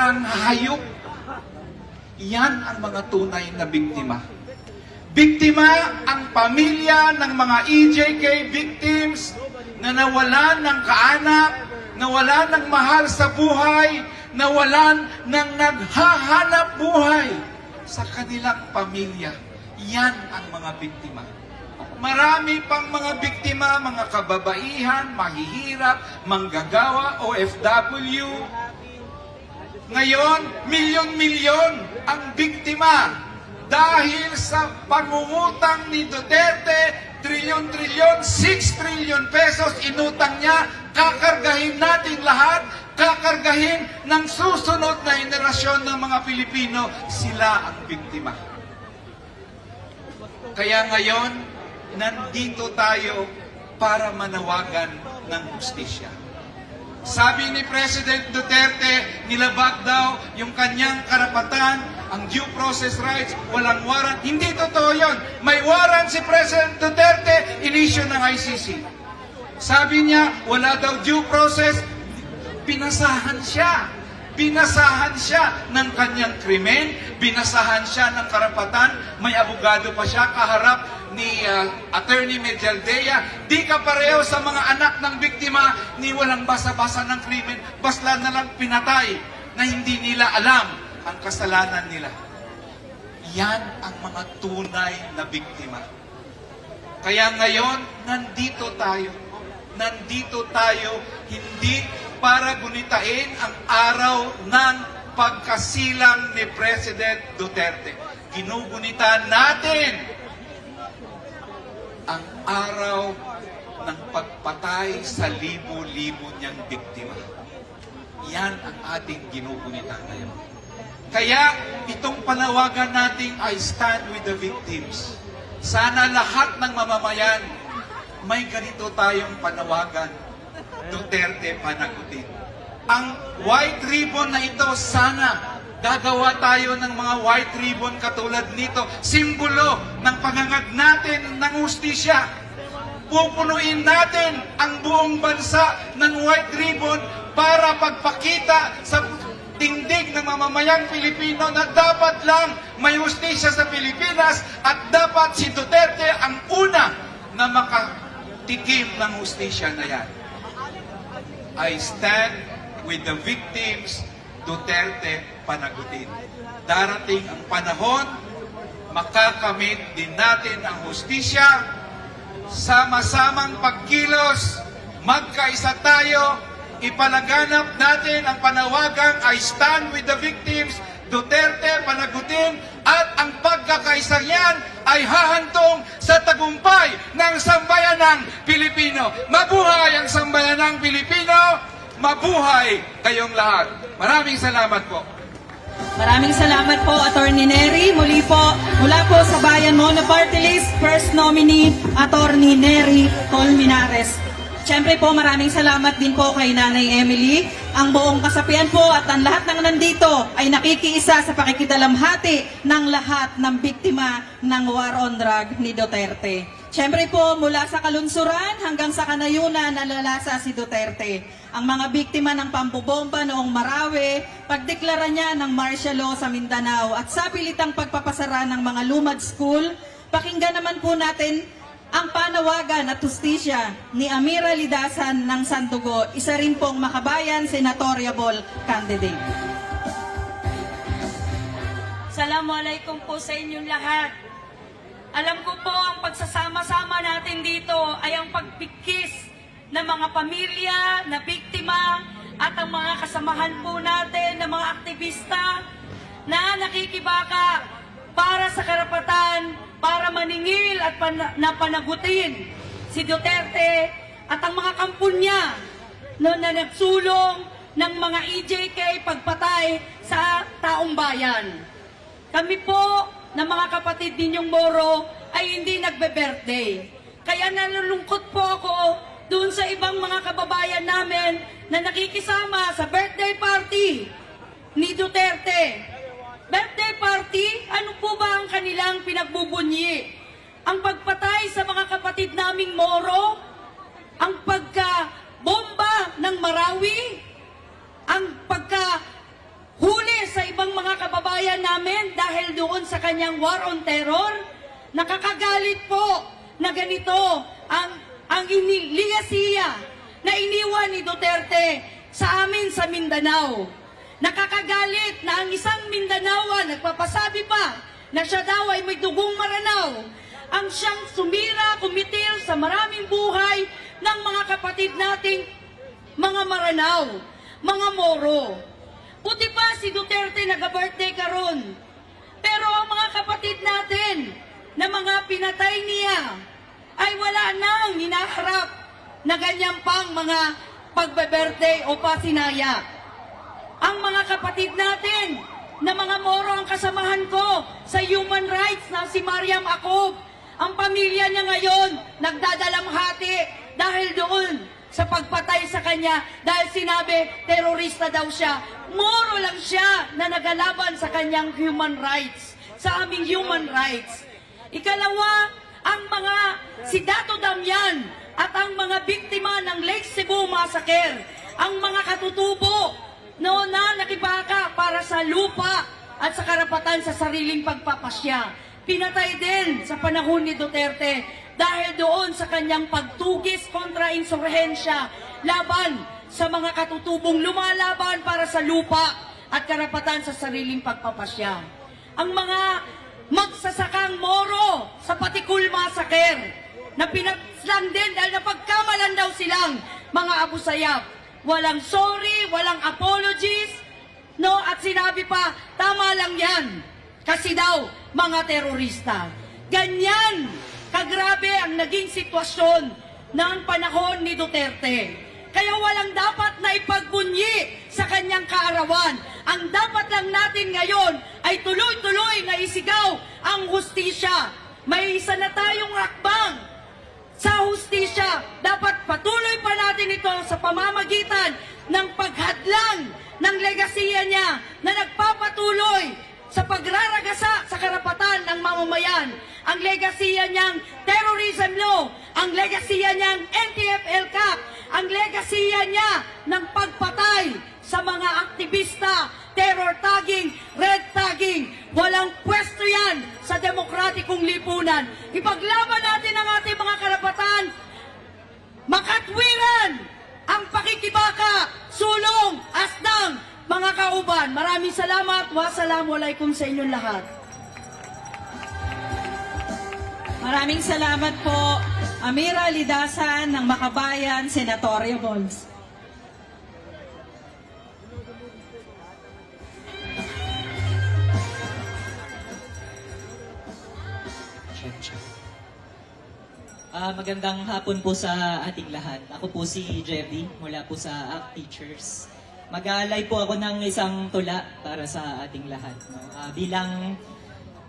parang hayop. Yan ang mga tunay na biktima. Biktima ang pamilya ng mga EJK victims na nawalan ng kaanak, nawalan ng mahal sa buhay, nawalan ng naghahanap buhay sa kanilang pamilya. Yan ang mga biktima. Marami pang mga biktima, mga kababaihan, mahihirap, manggagawa, OFW. Ngayon, milyon-milyon ang biktima dahil sa pangungutang ni Duterte, trilyon-trilyon, 6 trillion pesos inutang niya, kakargahin natin lahat, kakargahin ng susunod na henerasyon ng mga Pilipino, sila ang biktima. Kaya ngayon, nandito tayo para manawagan ng hustisya. Sabi ni President Duterte, nilabag daw yung kanyang karapatan, ang due process rights, walang warrant. Hindi totoo yun. May warrant si President Duterte, in-issue ng ICC. Sabi niya, wala daw due process, binasahan siya. Binasahan siya ng kanyang krimen, binasahan siya ng karapatan, may abogado pa siya kaharap ni Attorney Medialdea. Di ka pareho sa mga anak ng biktima ni walang basa-basa ng krimen, basta na lang pinatay na hindi nila alam ang kasalanan nila. Yan ang mga tunay na biktima. Kaya ngayon, nandito tayo. Nandito tayo hindi para gunitain ang araw ng pagkasilang ni President Duterte. Ginugunita natin ang araw ng pagpatay sa libo-libo niyang biktima. Yan ang ating ginugunita ngayon. Kaya itong panawagan natin, I stand with the victims. Sana lahat ng mamamayan may ganito tayong panawagan. Duterte panagutin. Ang white ribbon na ito, sana gagawa tayo ng mga white ribbon katulad nito. Simbolo ng pangangad natin ng hustisya. Pupunuin natin ang buong bansa ng white ribbon para pagpakita sa tindig ng mamamayang Pilipino na dapat lang may hustisya sa Pilipinas at dapat si Duterte ang una na makatikim ng hustisya na yan. I stand with the victims, Duterte panagutin. Darating ang panahon, makakamit din natin ang hustisya, sama-samang pagkilos, magkaisa tayo, ipalaganap natin ang panawagang I stand with the victims, Duterte panagutin, at ang pagkakaisang yan ay hahantong sa tagumpay ng sambayanang Pilipino. Mabuhay ang sambayanang Pilipino! Mabuhay kayong lahat! Maraming salamat po. Maraming salamat po, Attorney Nery. Muli po, mula po sa Bayan Mono Party List, first nominee, Attorney Nery Colmenares. Siyempre po, maraming salamat din po kay Nanay Emily. Ang buong kasapian po at ang lahat ng nandito ay nakikiisa sa pakikidalamhati ng lahat ng biktima ng war on drug ni Duterte. Siyempre po, mula sa kalunsuran hanggang sa kanayunan, nalalasa si Duterte. Ang mga biktima ng pambobomba noong Marawi, pagdeklara niya ng martial law sa Mindanao at sa pilitang pagpapasara ng mga lumad school, pakinggan naman po natin ang panawagan at hustisya ni Amira Lidasan ng Sandugo, isa rin pong makabayan senatoriable candidate. Assalamualaikum po sa inyong lahat. Alam ko po ang pagsasama-sama natin dito ay ang pagpikis ng mga pamilya na biktima at ang mga kasamahan po natin ng mga aktivista na nakikibaka para sa karapatan, para maningil at panagutin si Duterte at ang mga kampon niya na nagsulong ng mga EJK pagpatay sa taong bayan. Kami po na mga kapatid ninyong Moro ay hindi nagbe-birthday. Kaya nalulungkot po ako doon sa ibang mga kababayan namin na nakikisama sa birthday party ni Duterte. Birthday party, ano po ba ang kanilang pinagbubunyi? Ang pagpatay sa mga kapatid naming Moro? Ang pagka-bomba ng Marawi? Ang pagka-huli kababayan namin dahil doon sa kanyang war on terror. Nakakagalit po na ganito ang ligasiya na iniwan ni Duterte sa amin sa Mindanao. Nakakagalit na ang isang Mindanaoan nagpapasabi pa na siya daw ay may dugong Maranao, ang siyang sumira, kumitil sa maraming buhay ng mga kapatid nating mga Maranao, mga Moro. Puti pa si Duterte nag-birthday karon. Pero ang mga kapatid natin na mga pinatay niya ay wala nang hinaharap na ganyan pang mga pagbe-birthday o pasinaya. Ang mga kapatid natin na mga Moro ang kasamahan ko sa human rights na si Mariam Acob, ang pamilya niya ngayon nagdadalamhati dahil doon sa pagpatay sa kanya dahil sinabi terorista daw siya. Moro lang siya na nagalaban sa kanyang human rights, sa aming human rights. Ikalawa, ang mga si Dato Damian at ang mga biktima ng Lake Cebu Massacre, ang mga katutubo noon na nakibaka para sa lupa at sa karapatan sa sariling pagpapasya. Pinatay din sa panahon ni Duterte dahil doon sa kanyang pagtugis kontra insurhensya laban sa mga katutubong lumalaban para sa lupa at karapatan sa sariling pagpapasya. Ang mga magsasakang Moro sa Patikul Massacre na pinaslang din dahil napagkamalan daw silang mga Abu Sayyaf. Walang sorry, walang apologies, no? At sinabi pa, tama lang yan. Kasi daw, mga terorista. Ganyan kagrabe ang naging sitwasyon ng panahon ni Duterte. Kaya walang dapat na ipagbunyi sa kanyang kaarawan. Ang dapat lang natin ngayon ay tuloy-tuloy na isigaw ang hustisya. May isa na tayong hakbang sa hustisya. Dapat patuloy pa natin ito sa pamamagitan ng paghadlang ng legasiya niya na nagpapatuloy sa pagraragasa sa karapatan ng mamamayan. Ang legasiya niyang terrorism law, ang legasiya niyang NTF-ELCAC, ang legasiya niya ng pagpatay sa mga aktivista, terror tagging, red tagging. Walang pwesto yan sa demokratikong lipunan. Ipaglaban natin ang ating mga karapatan, makatwiran ang pakikibaka, sulong, asdang, mga kauban. Maraming salamat. Wassalamualaikum sa inyong lahat. Maraming salamat po, Amira Lidasan ng Makabayan, Senatorial Balls. Magandang hapon po sa ating lahat. Ako po si Jeffy mula po sa ACT Teachers. Mag-aalay po ako ng isang tula para sa ating lahat. Bilang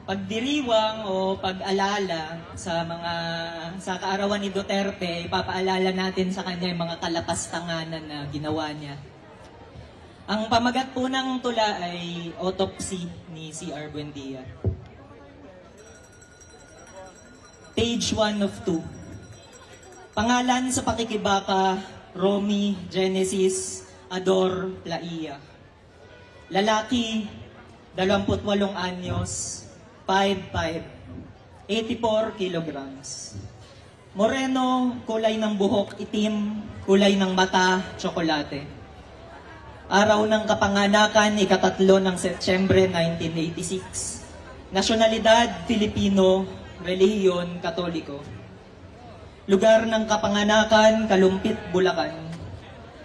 pagdiriwang o pag-alala sa kaarawan ni Duterte, ipapaalala natin sa kanya yung mga kalapastanganan na ginawa niya. Ang pamagat po ng tula ay Autopsy ni C.R. Buendia. Page 1 of 2. Pangalan sa pakikibaka, Romy Genesis Ador Plaia. Lalaki, 28 anyos, 5'5", 84 kilograms. Moreno, kulay ng buhok itim, kulay ng mata, tsokolate. Araw ng kapanganakan, ika-3 ng Setyembre 1986. Nasyonalidad, Filipino, relihiyon, Katoliko. Lugar ng kapanganakan, Kalumpit, Bulacan.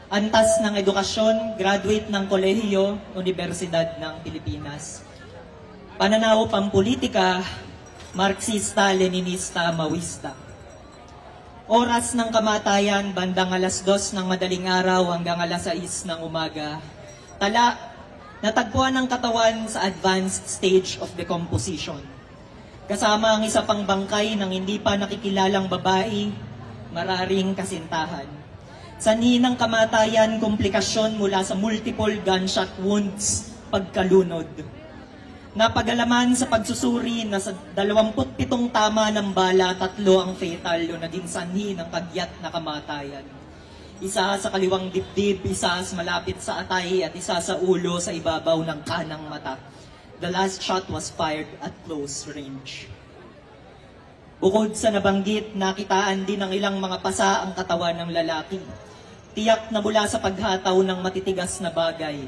Antas ng edukasyon, graduate ng kolehiyo, Universidad ng Pilipinas. Pananaw pampolitika, Marxista, Leninista, Maoista. Oras ng kamatayan, bandang alas 2 ng madaling araw hanggang alas 6 ng umaga. Tala, natagpuan ng katawan sa advanced stage of decomposition. Kasama ang isa pang bangkay ng hindi pa nakikilalang babae, mararing kasintahan. Sanhi ng kamatayan, komplikasyon mula sa multiple gunshot wounds, pagkalunod. Napagalaman sa pagsusuri na sa 27 tama ng bala, 3 ang fatal o naging sanhi ng kagyat na kamatayan. Isa sa kaliwang dibdib, isa sa malapit sa atay at isa sa ulo sa ibabaw ng kanang mata. The last shot was fired at close range. Bukod sa nabanggit, nakitaan din ng ilang mga pasa ang katawan ng lalaki. Tiyak na mula sa paghataw ng matitigas na bagay.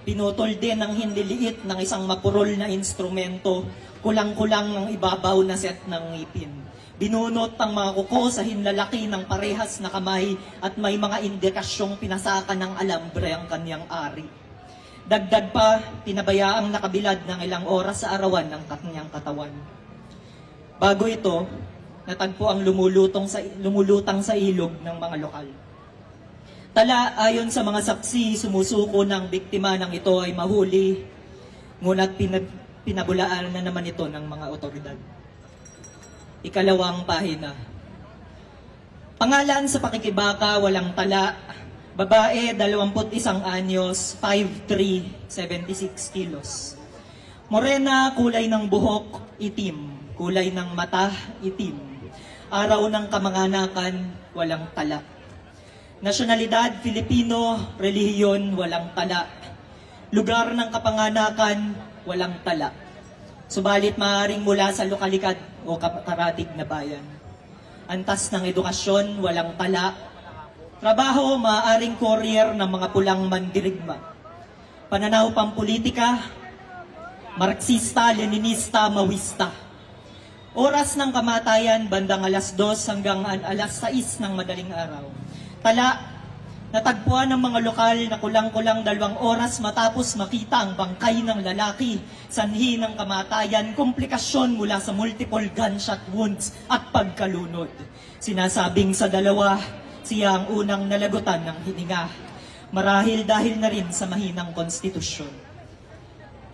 Pinutol din ang hinliliit ng isang mapurol na instrumento, kulang-kulang ang ibabaw na set ng ngipin. Binunot ang mga kuko sa hinlalaki ng parehas na kamay at may mga indikasyong pinasaka ng alambre ang kanyang ari. Dagdag pa, pinabayaang nakabilad ng ilang oras sa arawan ng kanyang katawan. Bago ito, natagpo ang lumulutang sa ilog ng mga lokal. Tala, ayon sa mga saksi, sumusuko ng biktima ng ito ay mahuli, ngunit pinabulaan na naman ito ng mga otoridad. Ikalawang pahina. Pangalan sa pakikibaka, walang tala, babae, 21 anyos, 5'3", 76 kilos. Morena, kulay ng buhok, itim. Kulay ng mata, itim. Araw ng kamanganakan, walang tala. Nasyonalidad, Filipino. Relihiyon, walang tala. Lugar ng kapanganakan, walang tala. Subalit maaaring mula sa lokalidad o karatig na bayan. Antas ng edukasyon, walang tala. Trabaho, maaaring courier ng mga pulang mandirigma. Pananaw pampolitika, Marxista, Leninista, Mawista. Oras ng kamatayan, bandang alas 2 hanggang alas 6 ng madaling araw. Tala, natagpuan ng mga lokal na kulang-kulang 2 oras matapos makita ang bangkay ng lalaki, sanhi ng kamatayan, komplikasyon mula sa multiple gunshot wounds at pagkalunod. Sinasabing sa dalawa, siya ang unang nalagutan ng hininga. Marahil dahil na rin sa mahinang konstitusyon.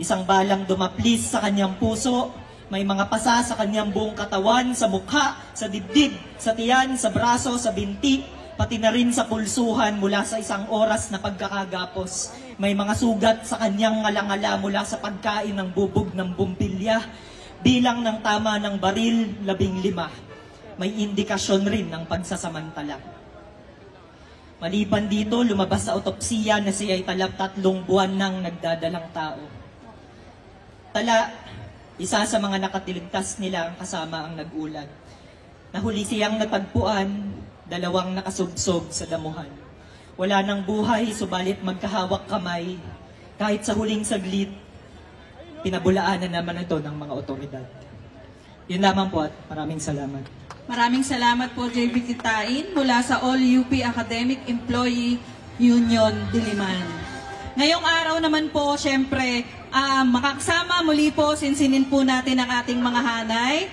Isang balang dumaplis sa kanyang puso, may mga pasa sa kanyang buong katawan, sa mukha, sa dibdib, sa tiyan, sa braso, sa binti, pati na rin sa pulsuhan mula sa 1 oras na pagkakagapos. May mga sugat sa kanyang ngalangala mula sa pagkain ng bubog ng bumpilya. Bilang ng tama ng baril, 15. May indikasyon rin ng pagsasamantala. Maliban dito, lumabas sa otopsiya na siya ay 3 buwan nang nagdadalang tao. Tala, isa sa mga nakatiligtas nila ang kasama ang nag-ulat. Nahuli siyang natagpuan, 2 nakasubsob sa damuhan. Wala nang buhay, subalit magkahawak kamay. Kahit sa huling saglit, pinabulaan na naman ito ng mga otoridad. Yun lamang po at maraming salamat. Maraming salamat po, JB Kitain, mula sa All UP Academic Employee Union Diliman. Ngayong araw naman po, syempre, makakasama muli po, sinsinin po natin ang ating mga hanay.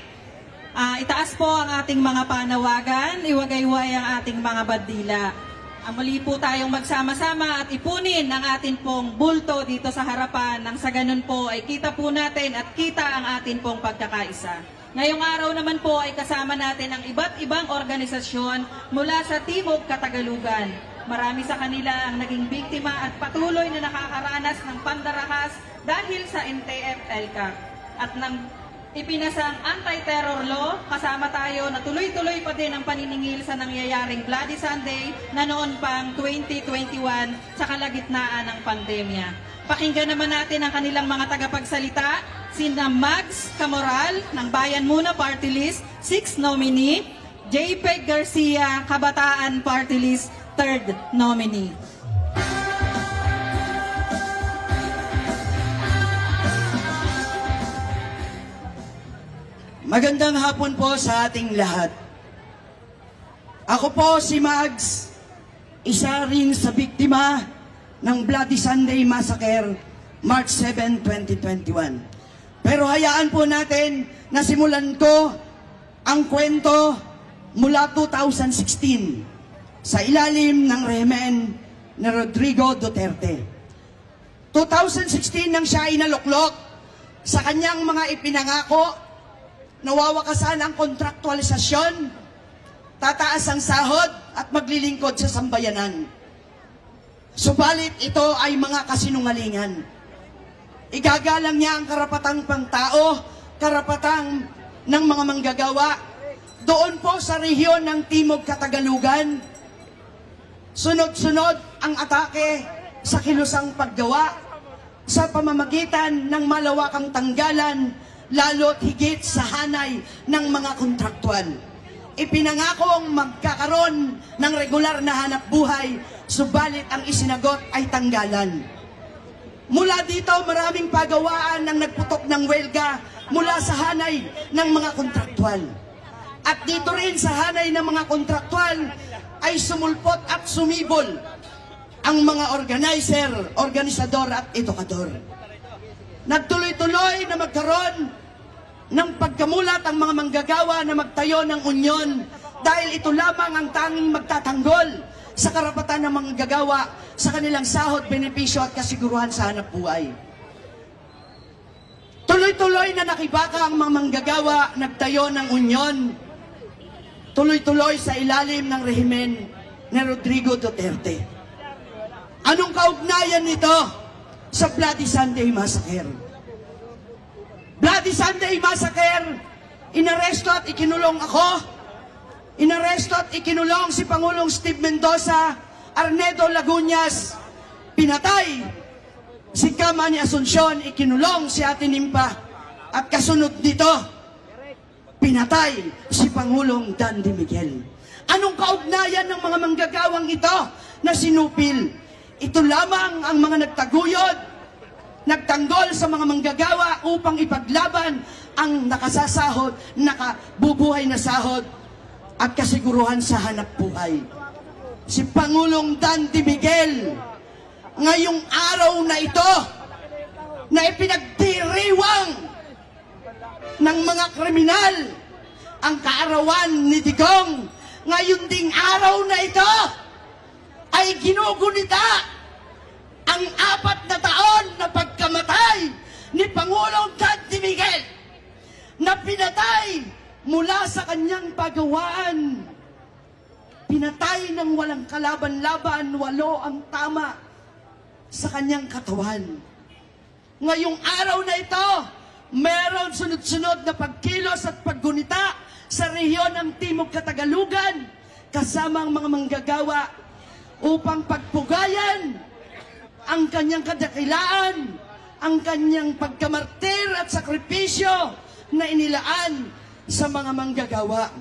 Itaas po ang ating mga panawagan, iwagayway ang ating mga bandila. Muli po tayong magsama-sama at ipunin ang atin pong bulto dito sa harapan nang sa ganun po ay kita po natin at kita ang atin pong pagkakaisa. Ngayong araw naman po ay kasama natin ang iba't ibang organisasyon mula sa Timog Katagalugan. Marami sa kanila ang naging biktima at patuloy na nakakaranas ng pandarahas dahil sa NTF-ELCAC. At nang ipinasang anti-terror law, kasama tayo na tuloy-tuloy pa din ang paniningil sa nangyayaring Bloody Sunday na noon pang 2021 sa kalagitnaan ng pandemya. Pakinggan naman natin ang kanilang mga tagapagsalita, sina Mags Camoral ng Bayan Muna Party List, 6th nominee, JPEG Garcia, Kabataan Party List, 3rd nominee. Magandang hapon po sa ating lahat. Ako po si Mags, isa rin sa biktima ng Bloody Sunday Massacre, March 7, 2021. Pero hayaan po natin na simulan ko ang kwento mula 2016 sa ilalim ng rehimen ni Rodrigo Duterte. 2016 nang siya ay naluklok sa kanyang mga ipinangako, nawawakasan ang kontraktualisasyon, tataas ang sahod at maglilingkod sa sambayanan. Subalit ito ay mga kasinungalingan. Igagalang niya ang karapatang pangtao, karapatang ng mga manggagawa. Doon po sa rehiyon ng Timog Katagalugan, sunod-sunod ang atake sa kilusang paggawa. sa pamamagitan ng malawakang tanggalan, lalo't higit sa hanay ng mga kontraktual. Ipinangakong magkakaroon ng regular na hanap buhay, subalit ang isinagot ay tanggalan. Mula dito, maraming pagawaan ang nagputok ng welga mula sa hanay ng mga kontraktual. At dito rin sa hanay ng mga kontraktual ay sumulpot at sumibol ang mga organizer, organisador at edukador. Nagtuloy-tuloy na magkaroon ng pagkamulat ang mga manggagawa na magtayo ng unyon dahil ito lamang ang tanging magtatanggol sa karapatan ng manggagawa sa kanilang sahod, benepisyo at kasiguruhan sa hanap buhay. Tuloy-tuloy na nakibaka ang mga manggagawa, nagtayo ng unyon, tuloy-tuloy sa ilalim ng rehimen ni Rodrigo Duterte. Anong kaugnayan nito sa Bloody Sunday Massacre? Bloody Sunday Massacre, inaresto at ikinulong ako, inaresto at ikinulong si Pangulong Steve Mendoza, Arnedo Lagunas, pinatay si Kamani Asuncion, ikinulong si Ate Nimpa, at kasunod nito, pinatay si Pangulong Dandy Miguel. Anong kaugnayan ng mga manggagawang ito na sinupil? Ito lamang ang mga nagtaguyod, nagtanggol sa mga manggagawa upang ipaglaban ang nakasasahod, nakabubuhay na sahod at kasiguruhan sa hanap buhay. Si Pangulong Dandy Miguel, ngayong araw na ito, na ipinagdiriwang ng mga kriminal ang kaarawan ni Digong, ngayon ding araw na ito, ay ginugunita ang 4 na taon na pagkamatay ni Pangulong Dandy Miguel na pinatay mula sa kanyang pagawaan. Pinatay ng walang kalaban-laban, 8 ang tama sa kanyang katawan. Ngayong araw na ito, meron sunod-sunod na pagkilos at paggunita sa rehiyon ng Timog Katagalugan kasama ang mga manggagawa upang pagpugayan ang kanyang kadakilaan, ang kanyang pagkamartir at sakripisyo na inilaan sa mga manggagawa.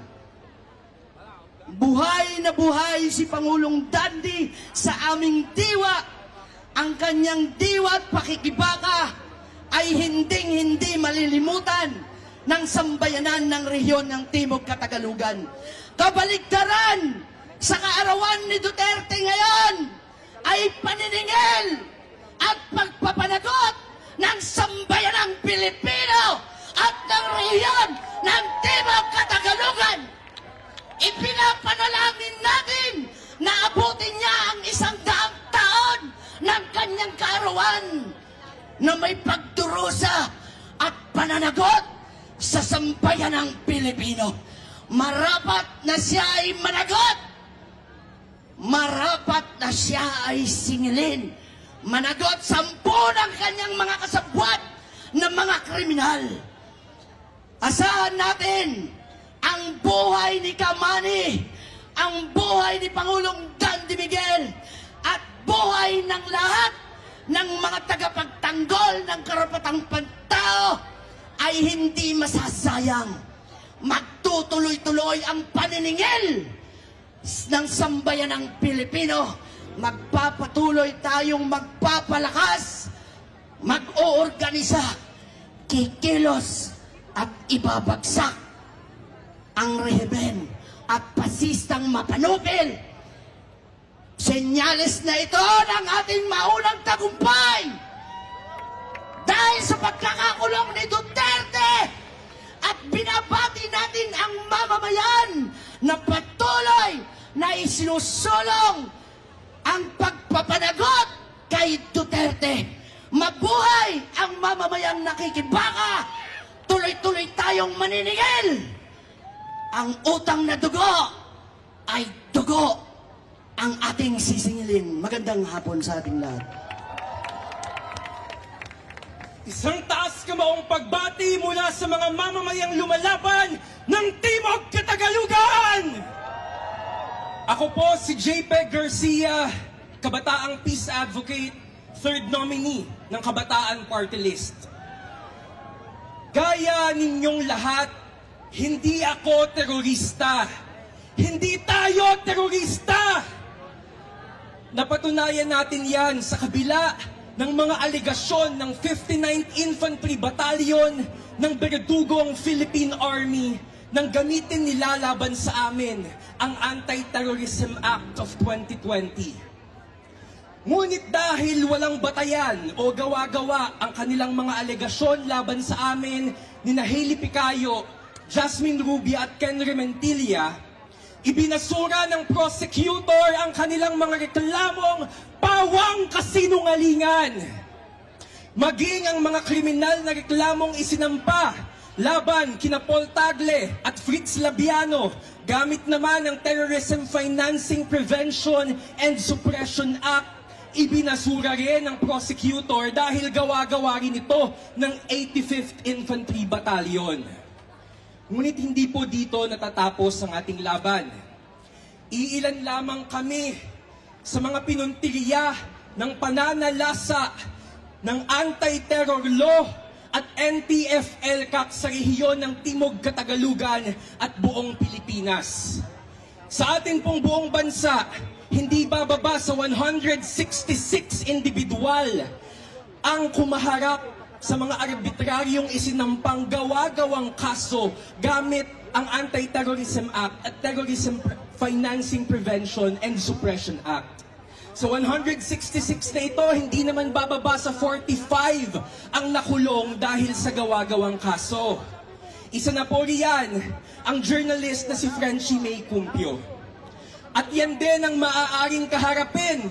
Buhay na buhay si Pangulong Dandy sa aming diwa. Ang kanyang diwa at pakikibaka ay hinding-hindi malilimutan ng sambayanan ng rehiyon ng Timog Katagalugan. Kabaligtaran sa kaarawan ni Duterte ngayon ay paniningil at pagpapanagot ng sambayanang Pilipino at ng rehiyon ng Timog Katagalugan. Ipinapanalangin natin na abutin niya ang 100 taon ng kanyang kaarawan na may pagdurusa at pananagot sa sambayanang Pilipino. Marapat na siya ay managot. Marapat na siya ay singilin. Managot 10 ng kanyang mga kasabwat na mga kriminal. Asahan natin ang buhay ni Kamani, ang buhay ni Pangulong Dandy Miguel, at buhay ng lahat ng mga tagapagtanggol ng karapatang pantao ay hindi masasayang. Magtutuloy-tuloy ang paniningil ng sambayanang Pilipino. Magpapatuloy tayong magpapalakas, mag-oorganisa, kikilos at ibabagsak ang rehimen at pasistang mapanupil. Senyales na ito ng ating maunang tagumpay dahil sa pagkakakulong ni Duterte, at binabati natin ang mamamayan na patuloy na isinusulong ang pagpapanagot kay Duterte. Mabuhay ang mamamayang nakikibaka. Tuloy-tuloy tayong maniningil. Ang utang na dugo ay dugo ang ating sisingilin. Magandang hapon sa ating lahat. Isang taas kamaong pagbati mula sa mga mamamayang lumalaban ng Timog Katagalugan! Ako po si JPEG Garcia, kabataang peace advocate, 3rd nominee ng Kabataan Party List. Gaya ninyong lahat, hindi ako terorista. Hindi tayo terorista! Napatunayan natin yan sa kabila ng mga aligasyon ng 59th Infantry Battalion ng Berdugong Philippine Army nang gamitin nila laban sa amin ang Anti-Terrorism Act of 2020. Ngunit dahil walang batayan o gawa-gawa ang kanilang mga alegasyon laban sa amin ni Hailey Picayo, Jasmine Rubia at Ken Rementilla, ibinasura ng prosecutor ang kanilang mga reklamong pawang kasinungalingan. Maging ang mga kriminal na reklamong isinampa laban kina Paul Tagle at Fritz Labiano, gamit naman ng Terrorism Financing Prevention and Suppression Act, ibinasura rin ng prosecutor dahil gawa-gawa rin ito ng 85th Infantry Battalion. Ngunit hindi po dito natatapos ang ating laban. Iilan lamang kami sa mga pinuntiriya ng pananalasa ng anti-terror law at NTF-ELCAC sa rehiyon ng Timog Katagalugan at buong Pilipinas. Sa ating pong buong bansa, hindi bababa sa 166 individual ang kumaharap sa mga arbitraryong isinampang gawa-gawang kaso gamit ang Anti-Terrorism Act at Terrorism Financing Prevention and Suppression Act. Sa 166 na ito, hindi naman bababa sa 45 ang nakulong dahil sa gawa-gawang kaso. Isa na po riyan ang journalist na si Frenchie May Cumpio. At yan din ang maaaring kaharapin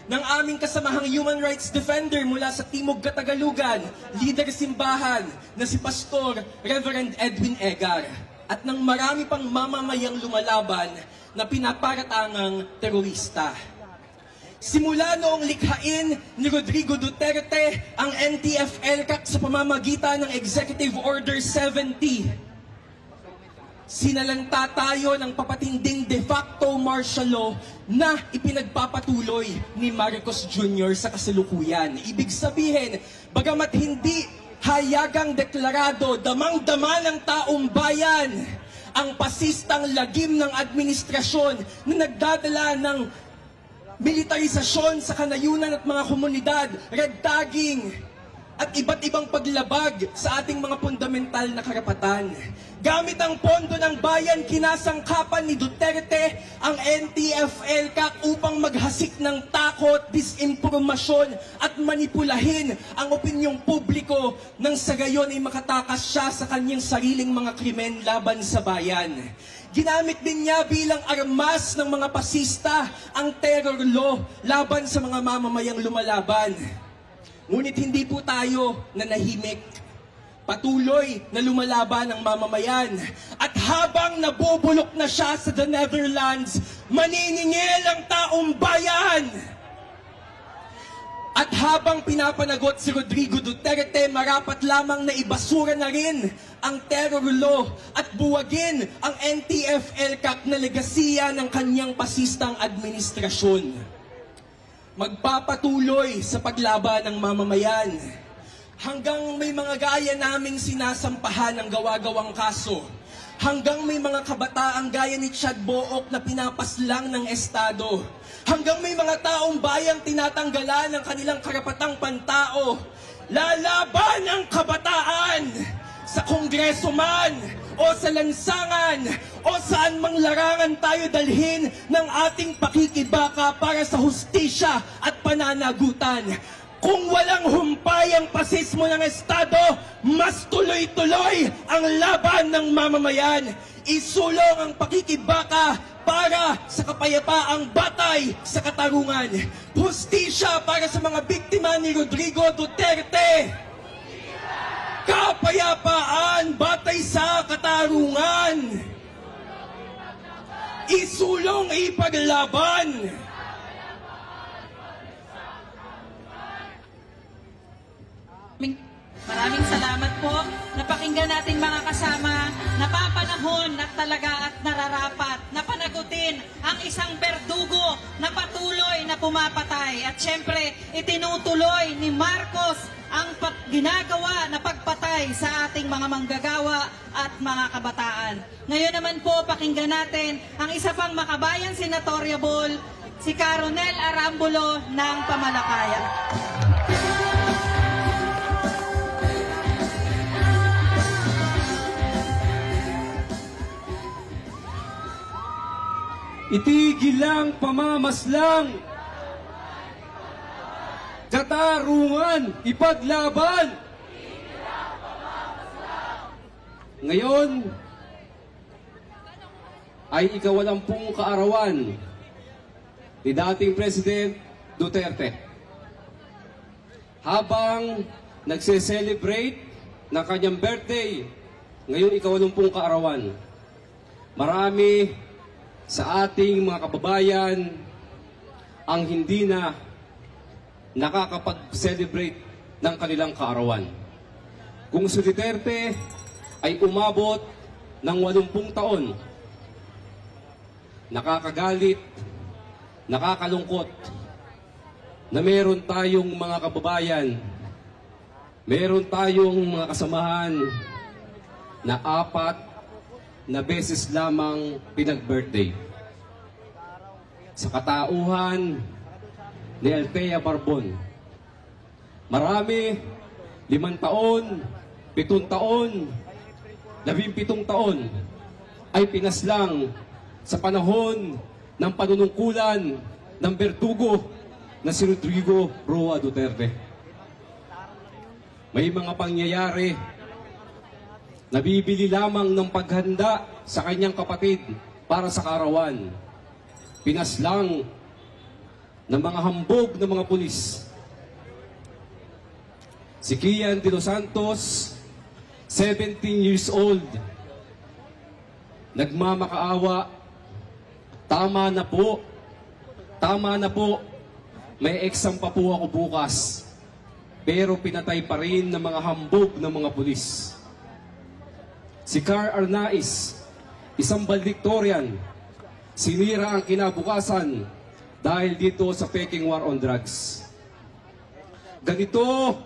ng aming kasamahang human rights defender mula sa Timog Katagalugan, leader simbahan na si Pastor Reverend Edwin Egar, at ng marami pang mamamayang lumalaban na pinaparatangang terorista. Simula noong likhain ni Rodrigo Duterte ang NTF-ELCAC sa pamamagitan ng Executive Order 70, sinalanta tayo ng papatinding de facto martial law na ipinagpapatuloy ni Marcos Jr. sa kasalukuyan. Ibig sabihin, bagamat hindi hayagang deklarado, damang-dama ng taong bayan ang pasistang lagim ng administrasyon na nagdadala ng militarisasyon sa kanayunan at mga komunidad, red tagging, at iba't ibang paglabag sa ating mga fundamental na karapatan. Gamit ang pondo ng bayan, kinasangkapan ni Duterte ang NTF-ELCAC upang maghasik ng takot, disinformasyon at manipulahin ang opinyong publiko nang sa gayon ay makatakas siya sa kanyang sariling mga krimen laban sa bayan. Ginamit din niya bilang armas ng mga pasista ang terror law laban sa mga mamamayang lumalaban. Ngunit hindi po tayo nanahimik. Patuloy na lumalaban ang mamamayan. At habang nabubulok na siya sa the Netherlands, maniningil ang taong bayan. At habang pinapanagot si Rodrigo Duterte, marapat lamang na ibasura na rin ang terror law at buwagin ang NTF-ELCAC na legasiya ng kanyang pasistang administrasyon. Magpapatuloy sa paglaban ng mamamayan hanggang may mga gaya naming sinasampahan ng gawa-gawang kaso, hanggang may mga kabataang gaya ni Chad Book na pinapaslang ng Estado, hanggang may mga taong bayang tinatanggalan ng kanilang karapatang pantao. Lalaban ang kabataan sa Kongreso man o sa lansangan o saan mang larangan tayo dalhin ng ating pakikibaka para sa hustisya at pananagutan. Kung walang humpay ang pasismo ng Estado, mas tuloy-tuloy ang laban ng mamamayan. Isulong ang pakikibaka para sa kapayapaang batay sa katarungan. Hustisya para sa mga biktima ni Rodrigo Duterte. Kapayapaan batay sa katarungan. Isulong ipaglaban. Maraming salamat po. Napakinggan natin mga kasama, napapanahon at talaga at nararapat na sagutin ang isang berdugo na patuloy na pumapatay. At syempre, itinutuloy ni Marcos ang ginagawa na pagpatay sa ating mga manggagawa at mga kabataan. Ngayon naman po, pakinggan natin ang isa pang makabayan senatoriable, si Caronel Arambulo ng Pamalakayan. Itigil lang pamamaslang, katarungan ipaglaban. Ngayon ay ika-80 kaarawan ni dating President Duterte. Habang nagse-celebrate ng kanyang birthday, ngayon ika-80 kaarawan, marami sa ating mga kababayan ang hindi na nakakapag-celebrate ng kanilang kaarawan. Kung si Duterte ay umabot ng 80 taon, nakakagalit, nakakalungkot na meron tayong mga kababayan, meron tayong mga kasamahan na 4 na beses lamang pinag-birthday. Sa katauhan ni Althea Barbon, marami 5 taon, 7 taon, 17 taon ay pinaslang sa panahon ng panunungkulan ng berdugo na si Rodrigo Roa Duterte. May mga pangyayari nabibili lamang ng paghanda sa kanyang kapatid para sa kaarawan. Pinaslang ng mga hambog ng mga pulis. Si Kian de los Santos, 17 years old, nagmamakaawa. Tama na po, may exam pa po ako bukas. Pero pinatay pa rin ng mga hambog ng mga pulis. Si Car Arnaiz, isang valedictorian, sinira ang kinabukasan dahil dito sa Peking War on Drugs. Ganito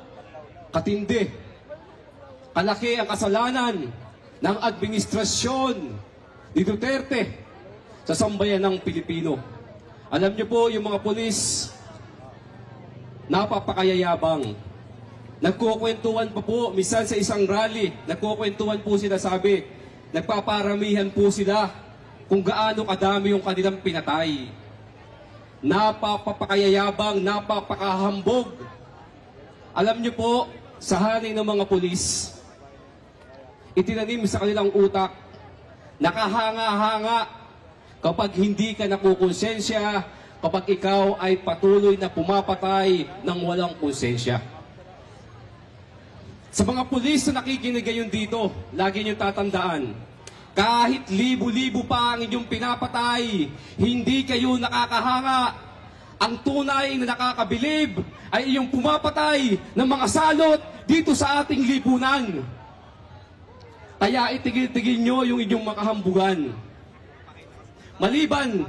katindi, kalaki ang kasalanan ng administrasyon ni Duterte sa sambayan ng Pilipino. Alam niyo po, yung mga pulis, napapakayayabang. Nagkukwentuhan pa po, minsan sa isang rally, nagkukwentuhan po sila, sabi, nagpaparamihan po sila kung gaano kadami yung kanilang pinatay. Napapakayayabang, napapakahambog. Alam niyo po, sa hanay ng mga pulis, itinanim sa kanilang utak, nakahanga-hanga kapag hindi ka nakukonsensya, kapag ikaw ay patuloy na pumapatay ng walang konsensya. Sa mga pulis na nakikinig ngayon dito, lagi niyong tatandaan, kahit libo-libo pa ang inyong pinapatay, hindi kayo nakakahanga. Ang tunay na nakakabilib ay iyong pumapatay ng mga salot dito sa ating lipunan. Kaya itigil-tigil nyo yung inyong makahambugan. Maliban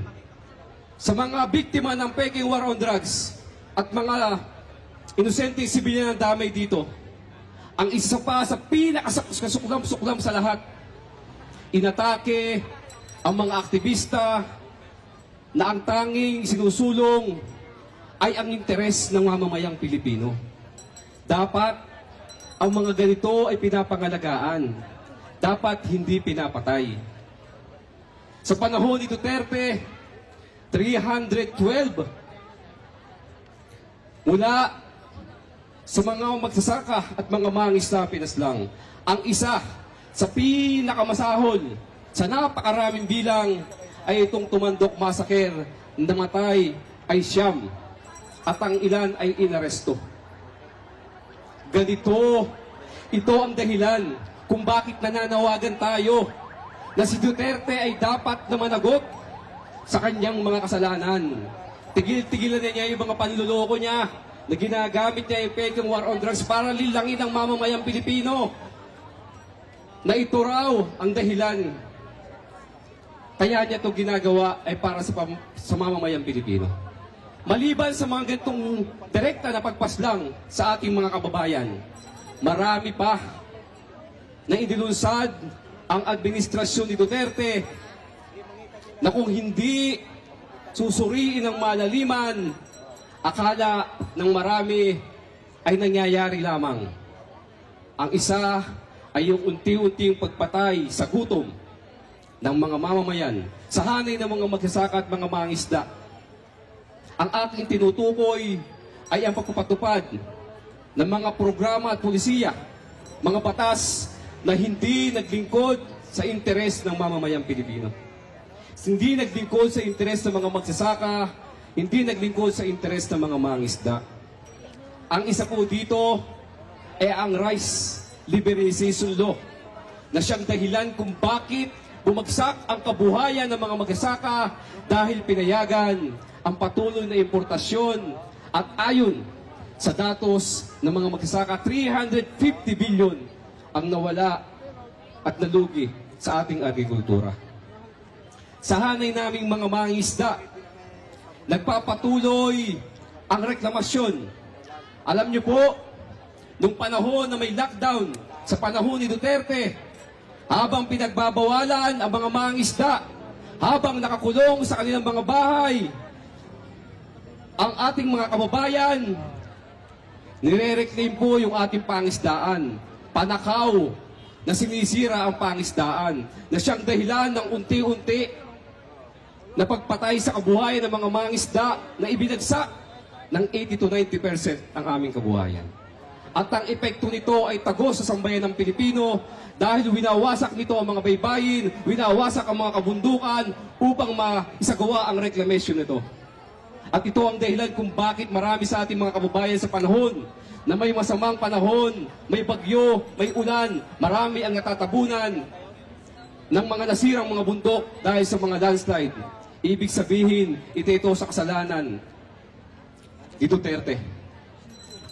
sa mga biktima ng Peking War on Drugs at mga inosenteng sibilyan na damay dito, ang isa pa sa pinakasuklam-suklam sa lahat, inatake ang mga aktivista na ang tanging sinusulong ay ang interes ng mamamayang Pilipino. Dapat ang mga ganito ay pinapangalagaan. Dapat hindi pinapatay. Sa panahon ni Duterte, 312 mula sa mga magsasaka at mga mangisda pinaslang. Ang isa sa pinakamasahol sa napakaraming bilang ay itong Tumandok Massacre, namatay ay 9 at ang ilan ay inaresto. Ganito, ito ang dahilan kung bakit nananawagan tayo na si Duterte ay dapat na managot sa kanyang mga kasalanan. Tigil-tigilan niya yung mga panluloko niya na ginagamit niya yung Peking War on Drugs para lilangin ang mamamayang Pilipino. Na ito raw ang dahilan kaya niya ito ginagawa ay para sa mamamayang Pilipino. Maliban sa mga ganitong direkta na pagpaslang sa ating mga kababayan, marami pa na inilunsad ang administrasyon ni Duterte na kung hindi susuriin ng malaliman, akala ng marami ay nangyayari lamang. Ang isa ay yung unti-unting pagpatay sa gutom ng mga mamamayan, sa hanay ng mga magsasaka at mga mangisda. Ang aking tinutukoy ay ang pagpapatupad ng mga programa at polisiya, mga batas na hindi naglingkod sa interes ng mamamayang Pilipino. Hindi naglingkod sa interes ng mga magsasaka, hindi naglingkod sa interes ng mga mangisda. Ang isa po dito ay ang Rice Liberalization Law na siyang dahilan kung bakit bumagsak ang kabuhayan ng mga magsasaka dahil pinayagan ang patuloy na importasyon at ayon sa datos ng mga magsasaka, 350 billion ang nawala at nalugi sa ating agrikultura. Sa hanay naming mga mangisda, nagpapatuloy ang reklamasyon. Alam niyo po, nung panahon na may lockdown, sa panahon ni Duterte, habang pinagbabawalan ang mga mangisda, habang nakakulong sa kanilang mga bahay, ang ating mga kababayan, nire-reclaim po yung ating pangisdaan. Panakaw na sinisira ang pangisdaan, na siyang dahilan ng unti-unti na pagpatay sa kabuhayan ng mga mangisda na ibinagsak ng 80 to 90% ang aming kabuhayan. At ang epekto nito ay tagos sa sambayan ng Pilipino dahil winawasak nito ang mga baybayin, winawasak ang mga kabundukan upang maisagawa ang reclamation nito. At ito ang dahilan kung bakit marami sa ating mga kababayan sa panahon na may masamang panahon, may bagyo, may ulan, marami ang natatabunan ng mga nasirang mga bundok dahil sa mga landslide. Ibig sabihin, ito sa kasalanan ni Duterte.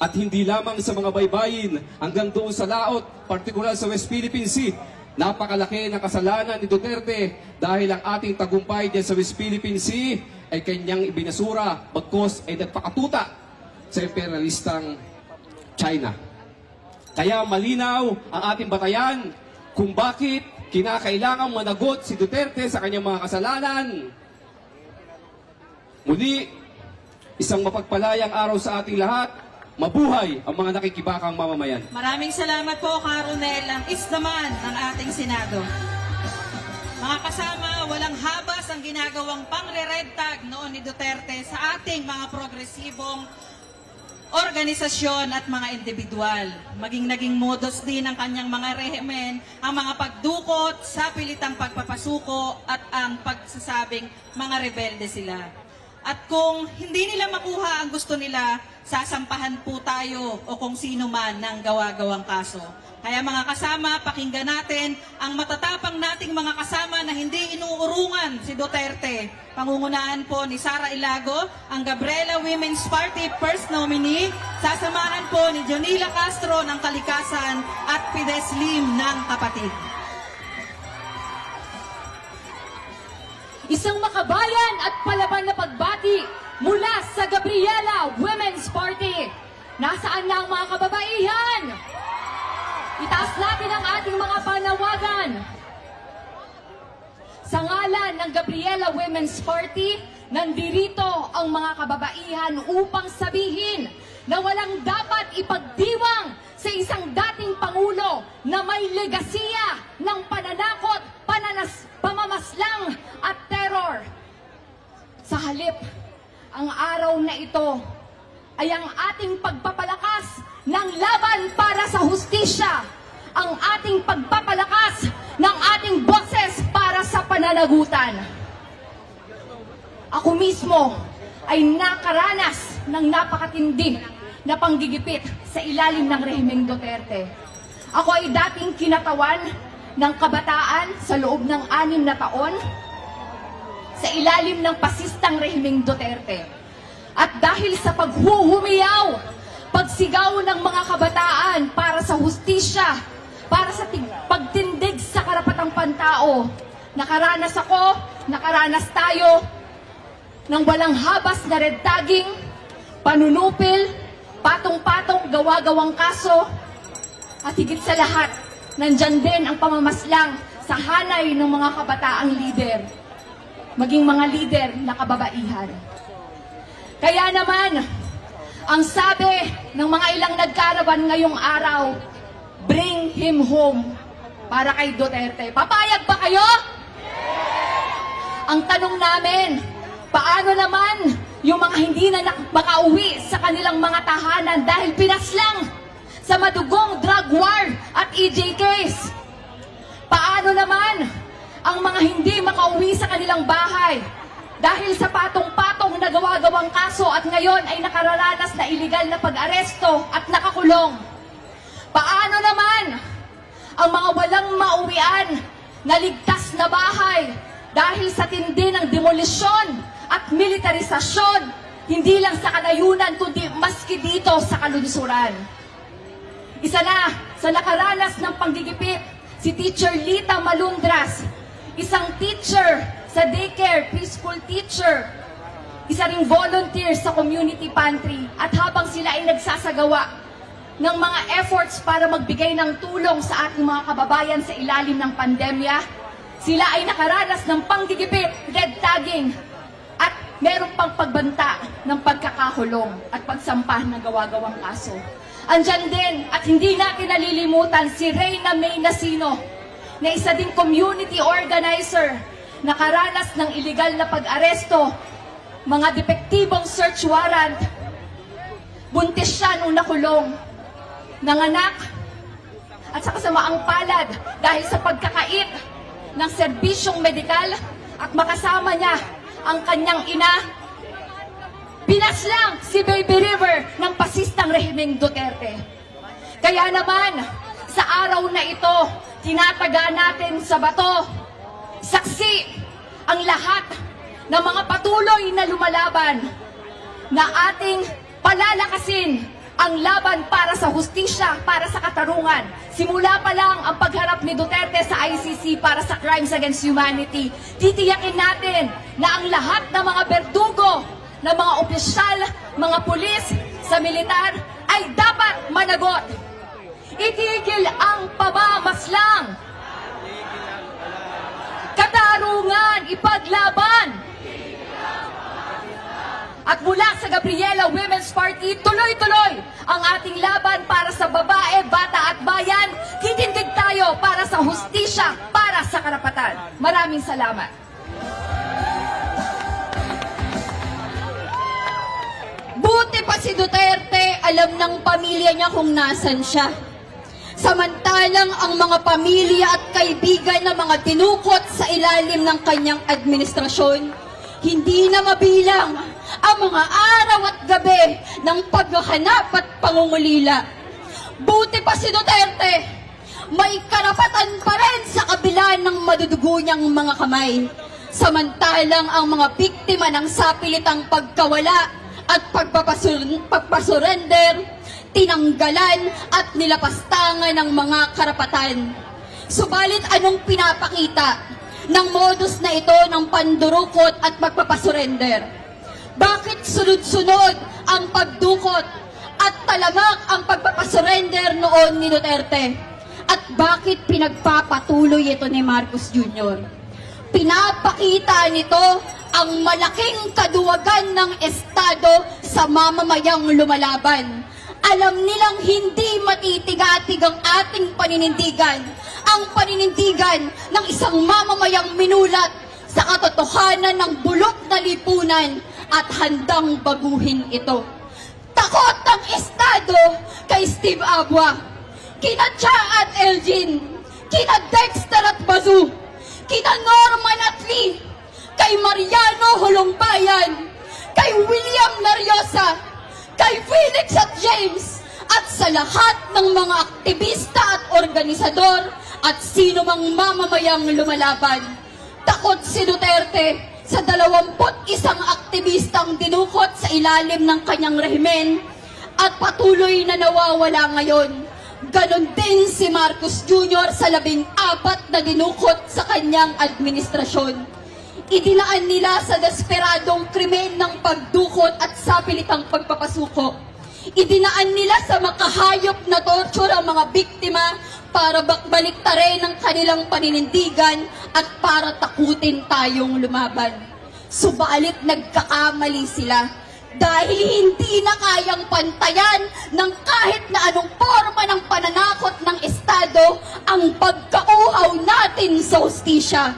At hindi lamang sa mga baybayin, hanggang doon sa laot, partikular sa West Philippine Sea, napakalaki ng kasalanan ni Duterte dahil ang ating tagumpay dyan sa West Philippine Sea ay kanyang ibinasura, bagkos ay nagpakatuta sa imperialistang China. Kaya malinaw ang ating batayan kung bakit kinakailangang managot si Duterte sa kanyang mga kasalanan. Muli, isang mapagpalayang araw sa ating lahat. Mabuhay ang mga nakikibakang mamamayan. Maraming salamat po, Karonel. Ang naman ng ating Senado. Mga kasama, walang habas ang ginagawang pangre-red tag noon ni Duterte sa ating mga progresibong organisasyon at mga individual. Maging naging modus din ng kanyang mga rehimen ang mga pagdukot sa pilitang pagpapasuko at ang pagsasabing mga rebelde sila. At kung hindi nila makuha ang gusto nila, sasampahan po tayo o kung sino man ng gawa-gawang kaso. Kaya mga kasama, pakinggan natin ang matatapang nating mga kasama na hindi inuurungan si Duterte. Pangungunahan po ni Sara Ilago, ang Gabriela Women's Party First Nominee. Sasamahan po ni Jonila Castro ng Kalikasan at Fides Lim ng Kapatid. Isang makabayan at palaban na pagbati mula sa Gabriela Women's Party. Nasaan na ang mga kababaihan? Itaas natin ang ating mga panawagan. Sa ngalan ng Gabriela Women's Party, nandirito ang mga kababaihan upang sabihin na walang dapat ipagdiwang sa isang dating Pangulo na may legasiya ng pananakot, pamamaslang at terror. Sa halip, ang araw na ito ay ang ating pagpapalakas ng laban para sa hustisya, ang ating pagpapalakas ng ating boses para sa pananagutan. Ako mismo ay nakaranas ng napakatindi na panggigipit sa ilalim ng rehimeng Duterte. Ako ay dating kinatawan ng kabataan sa loob ng 6 na taon sa ilalim ng pasistang rehimeng Duterte. At dahil sa paghuhumiyaw, pagsigaw ng mga kabataan para sa hustisya, para sa pagtindig sa karapatang pantao, nakaranas ako nakaranas tayo ng walang habas na red tagging, panunupil, patong-patong, gawa-gawang kaso, at higit sa lahat, nandyan din ang pamamaslang sa hanay ng mga kabataang lider, maging mga lider na kababaihan. Kaya naman, ang sabi ng mga ilang nagkarawan ngayong araw, bring him home para kay Duterte. Papayag ba kayo? Ang tanong namin, paano naman yung mga hindi na makauwi sa kanilang mga tahanan dahil pinaslang sa madugong drug war at EJ case? Paano naman ang mga hindi makauwi sa kanilang bahay dahil sa patong-patong na gawa-gawang kaso at ngayon ay nakararanas na iligal na pag-aresto at nakakulong? Paano naman ang mga walang mauwian na ligtas na bahay dahil sa tindi ng demolisyon at militarisasyon, hindi lang sa kanayunan kundi maski dito sa kalunsuran? Isa na sa nakaranas ng panggigipit, si Teacher Lita Malundras, isang teacher sa daycare, preschool teacher, isa ring volunteer sa community pantry, at habang sila ay nagsasagawa ng mga efforts para magbigay ng tulong sa ating mga kababayan sa ilalim ng pandemya, sila ay nakaranas ng panggigipit, red tagging, at meron pang pagbanta ng pagkakakulong at pagsampah ng gawa-gawang kaso. Andyan din, at hindi natin nalilimutan, si Reyna May Nasino, na isa ding community organizer, nakaranas ng iligal na pag-aresto, mga depektibong search warrant, buntis siya nung nakulong, nanganak, at sa kasamaang palad dahil sa pagkakait ng serbisyong medikal at makasama niya ang kanyang ina, pinaslang si Baby River ng pasistang rehimeng Duterte. Kaya naman, sa araw na ito, tinataga natin sa bato, saksi ang lahat ng mga patuloy na lumalaban na ating palalakasin ang laban para sa hustisya, para sa katarungan. Simula pa lang ang pagharap ni Duterte sa ICC para sa crimes against humanity. Titiyakin natin na ang lahat ng mga berdugo, ng mga opisyal, mga pulis, sa militar ay dapat managot. Itigil ang pamamaslang. Katarungan, ipaglaban. At mula sa Gabriela Women's Party, tuloy-tuloy ang ating laban para sa babae, bata at bayan. Titindig tayo para sa hustisya, para sa karapatan. Maraming salamat. Buti pa si Duterte, alam ng pamilya niya kung nasan siya. Samantalang ang mga pamilya at kaibigan ng mga tinukot sa ilalim ng kanyang administrasyon, hindi na mabilang ang mga araw at gabi ng paghahanap at pangungulila. Buti pa si Duterte, may karapatan pa rin sa kabila ng madudugo niyang mga kamay. Samantalang ang mga biktima ng sapilitang pagkawala at pagpasurrender, tinanggalan at nilapastangan ng mga karapatan. Subalit anong pinapakita ng modus na ito ng pandurukot at pagpapasurrender? Bakit sunod-sunod ang pagdukot at talamak ang pagpapasurrender noon ni Duterte? At bakit pinagpapatuloy ito ni Marcos Jr.? Pinapakita nito ang malaking kaduwagan ng Estado sa mamamayang lumalaban. Alam nilang hindi matitigatig ang ating paninindigan, ang paninindigan ng isang mamamayang minulat sa katotohanan ng bulok na lipunan at handang baguhin ito. Takot ang Estado kay Steve Abua, kina Cha at Elgin, kina Dexter at Bazu, kina Norman at Lee, kay Mariano Holongbayan, kay William Nariosa, kay Felix at James, at sa lahat ng mga aktivista at organisador at sino mang mamamayang lumalaban. Takot si Duterte sa 21 aktivistang dinukot sa ilalim ng kanyang rehimen at patuloy na nawawala ngayon. Ganon din si Marcos Jr. sa 14 na dinukot sa kanyang administrasyon. idinaan nila sa desperadong krimen ng pagdukot at sapilitang pagpapasuko. Idinaan nila sa makahayop na torture ang mga biktima para baliktarin ang kanilang paninindigan at para takutin tayong lumaban. Subalit nagkakamali sila dahil hindi na kayang pantayan ng kahit na anong forma ng pananakot ng Estado ang pagkauhaw natin sa hustisya.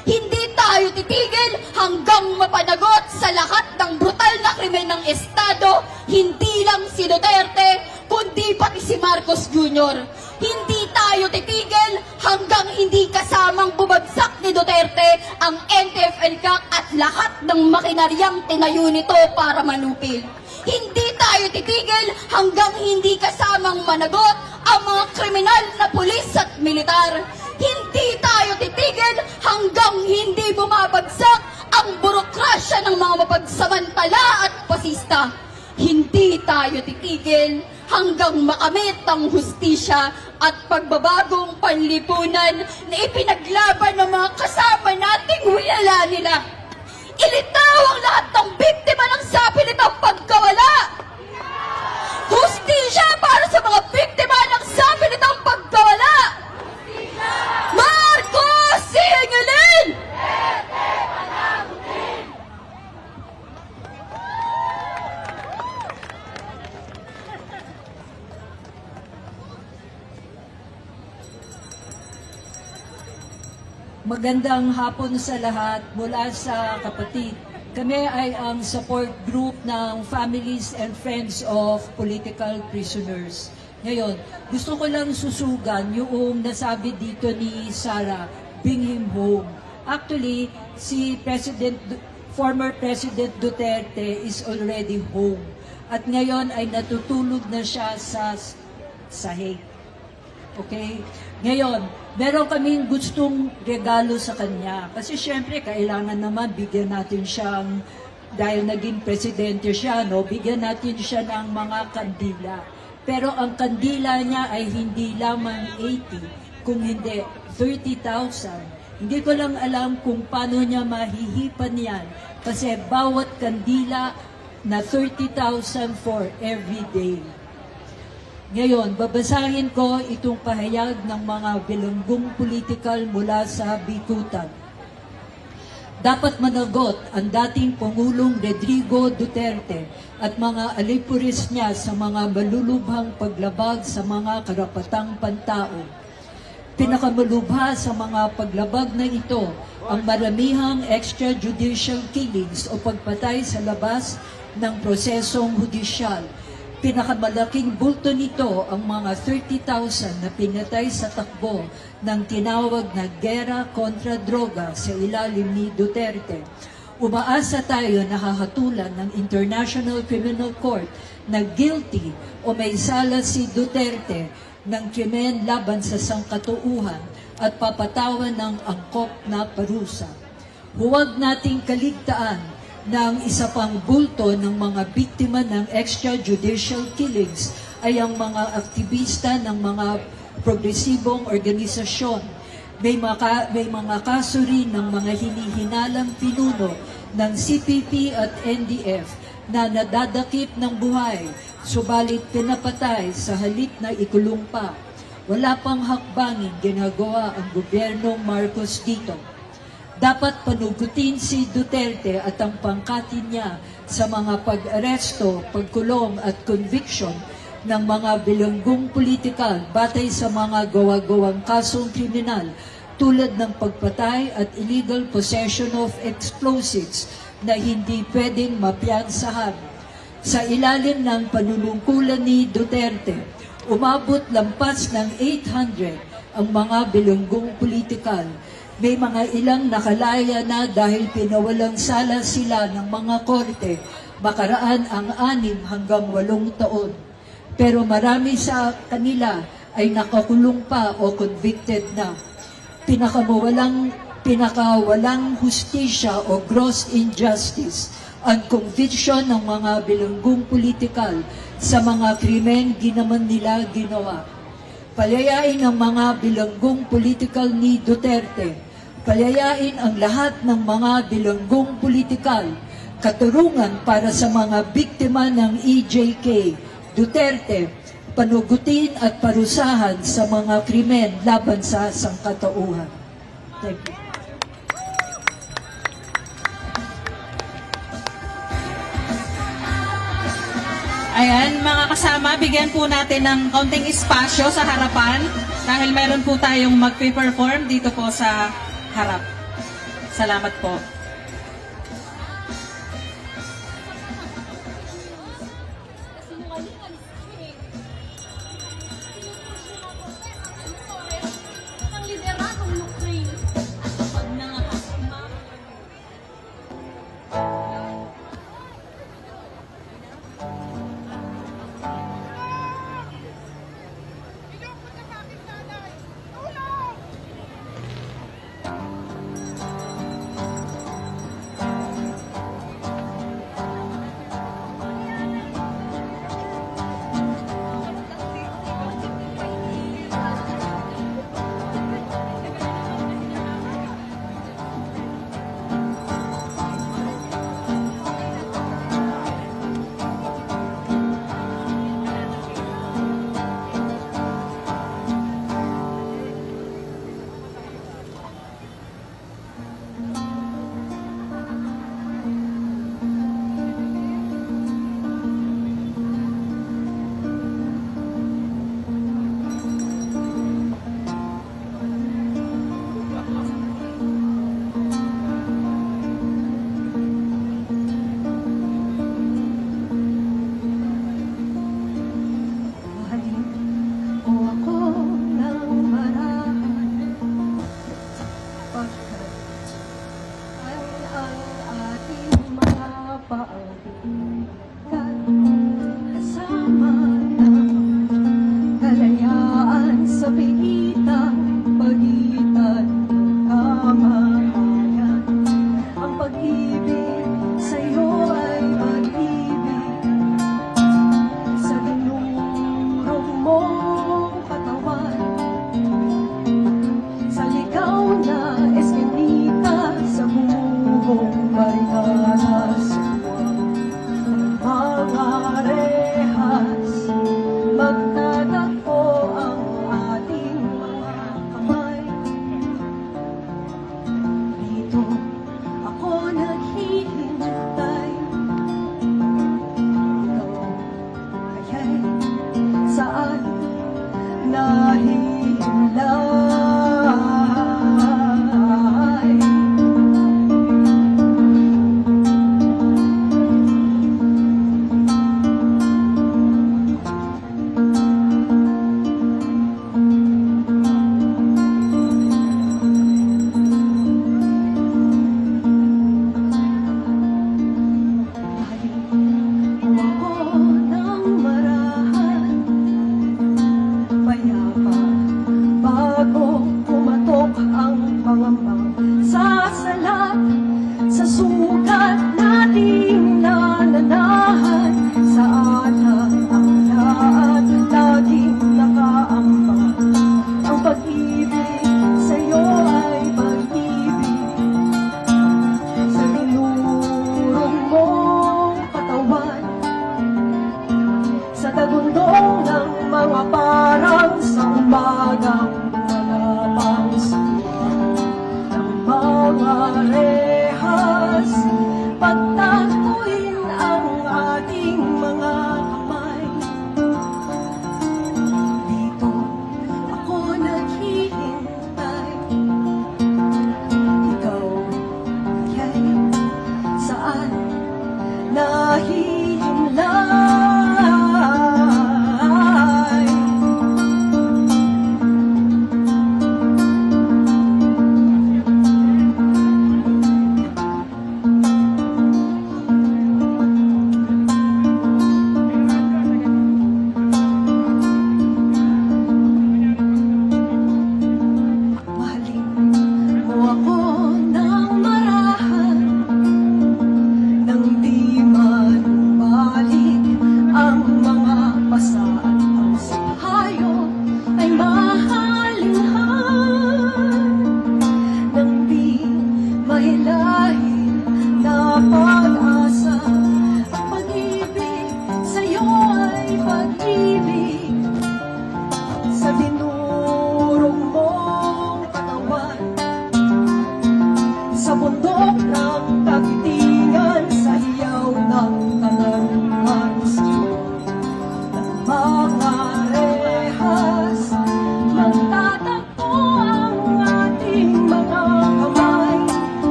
Hindi tayo titigil hanggang mapanagot sa lahat ng brutal na krimen ng Estado, hindi lang si Duterte, kundi pati si Marcos Jr. Hindi tayo titigil hanggang hindi kasamang bumagsak ni Duterte ang NTF-ELCAC at lahat ng makinaryang tinayo nito para manupil. Hindi tayo titigil hanggang hindi kasamang managot ang mga kriminal na pulis at militar. Hindi tayo titigil hanggang hindi bumabagsak ang burokrasya ng mga mapagsamantala at pasista. Hindi tayo titigil hanggang makamit ang hustisya at pagbabagong panlipunan na ipinaglaban ng mga kasama nating winala nila. Ilitaw ang lahat ng biktima ng sapilitang pagkawala. Hustisya para sa mga biktima ng sapilitang pagkawala. Marcos singilin! Magandang hapon sa lahat mula sa kapatid. Kami ay ang support group ng Families and Friends of Political Prisoners. Ngayon, gusto ko lang susugan yung nasabi dito ni Sara, bring him home. Actually, si former President Duterte is already home. At ngayon ay natutulog na siya sa sahig. Okay? Ngayon, meron kaming gustong regalo sa kanya. Kasi syempre, kailangan naman bigyan natin siyang, dahil naging presidente siya, no, bigyan natin siya ng mga kandila. Pero ang kandila niya ay hindi lamang 80, kung hindi 30,000. Hindi ko lang alam kung paano niya mahihipan yan. Kasi bawat kandila na 30,000 for every day. Ngayon, babasahin ko itong pahayag ng mga bilanggong politikal mula sa bikutan. Dapat managot ang dating Pangulong Rodrigo Duterte at mga alipuris niya sa mga malulubhang paglabag sa mga karapatang pantao. Pinakamalubha sa mga paglabag na ito ang maramihang extrajudicial killings o pagpatay sa labas ng prosesong hudisyal. Pinakamalaking bulto nito ang mga 30,000 na pinatay sa takbo ng tinawag na gera kontra droga sa ilalim ni Duterte. Umaasa tayo na hahatulan ng International Criminal Court na guilty o may sala si Duterte ng krimen laban sa sangkatuuhan at papatawan ng angkop na parusa. Huwag nating kaligtaan ng isa pang bulto ng mga biktima ng extrajudicial killings ay ang mga aktivista ng mga progresibong organisasyon. May mga kaso rin ng mga hinihinalang pinuno ng CPP at NDF na nadadakip ng buhay, subalit pinapatay sa halip na ikulong pa. Wala pang hakbangin ginagawa ang gobyernong Marcos dito. Dapat panugutin si Duterte at ang pangkatin niya sa mga pag-aresto, pagkulong at conviction ng mga bilanggong politikal batay sa mga gawa-gawang kasong kriminal tulad ng pagpatay at illegal possession of explosives na hindi pwedeng mapiyansahan. Sa ilalim ng panunungkulan ni Duterte, umabot lampas ng 800 ang mga bilanggong politikal. May mga ilang nakalaya na dahil pinawalang sala sila ng mga korte, makaraan ang 6 hanggang 8 taon. Pero marami sa kanila ay nakakulong pa o convicted na. Pinakawalang hustisya o gross injustice ang conviction ng mga bilanggong politikal sa mga krimen ginaman nila ginawa. Palayain ang mga bilanggong politikal ni Duterte. Palayain ang lahat ng mga bilanggong politikal, katurungan para sa mga biktima ng EJK, Duterte, panugutin at parusahan sa mga krimen laban sa sangkatauhan. Thank you. Ayan, mga kasama, bigyan po natin ng kaunting espasyo sa harapan dahil meron po tayong magpe-perform dito po sa harap. Salamat po.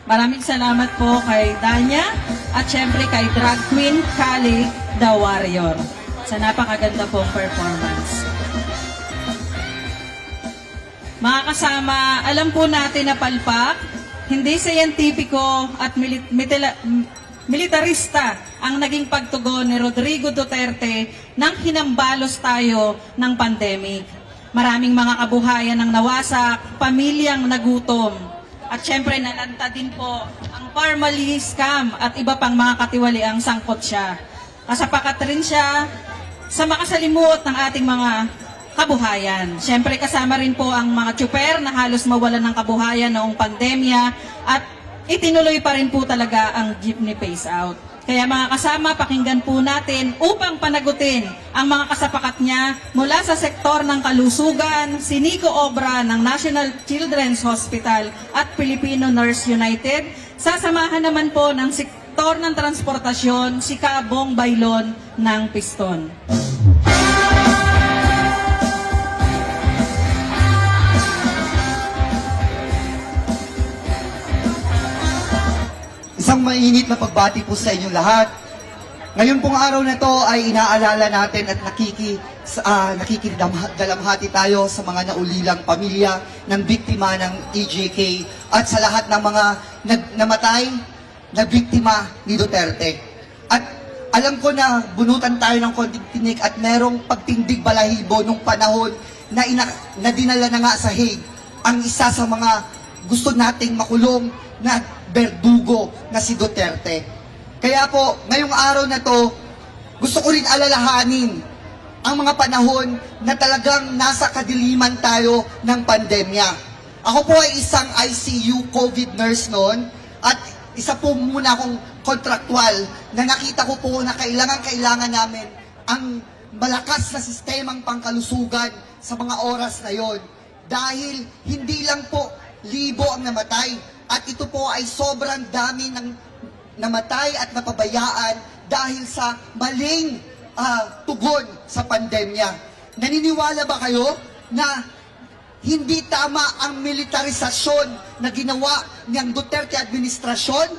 Maraming salamat po kay Danya at syempre kay Drag Queen Kali the Warrior sa napakaganda pong performance. Mga kasama, alam po natin na palpak, hindi siyentipiko at militarista ang naging pagtugon ni Rodrigo Duterte nang hinambalos tayo ng pandemic. Maraming mga kabuhayan ang nawasak, pamilyang nagutom, at syempre nalanta din po ang Parmali scam at iba pang mga katiwaliang sangkot siya. Kasapakat rin siya sa makasalimuot ng ating mga kabuhayan. Syempre kasama rin po ang mga tsuper na halos mawalan ng kabuhayan noong pandemya at itinuloy pa rin po talaga ang jeepney phase out. Kaya mga kasama, pakinggan po natin upang panagutin ang mga kasapakat niya mula sa sektor ng kalusugan, si Nico Obra ng National Children's Hospital at Filipino Nurse United. Sasamahan naman po ng sektor ng transportasyon, si Kabong Bailon ng Piston. Isang mainit na pagbati po sa inyong lahat. Ngayon pong araw na ito ay inaalala natin at nakikidalamhati tayo sa mga naulilang pamilya ng biktima ng EJK at sa lahat ng mga namatay na biktima ni Duterte. At alam ko na bunutan tayo ng konting tinik at merong pagtindig balahibo nung panahon na dinala na nga sa Hague ang isa sa mga gusto nating makulong na berdugo na si Duterte. Kaya po, ngayong araw na to, gusto ko rin alalahanin ang mga panahon na talagang nasa kadiliman tayo ng pandemya. Ako po ay isang ICU COVID nurse noon at isa po muna akong kontraktual na nakita ko po na kailangan namin ang malakas na sistemang pangkalusugan sa mga oras na yon. Dahil hindi lang po libo ang namatay, at ito po ay sobrang dami ng namatay at napabayaan dahil sa maling tugon sa pandemya. Naniniwala ba kayo na hindi tama ang militarisasyon na ginawa ng Duterte administrasyon?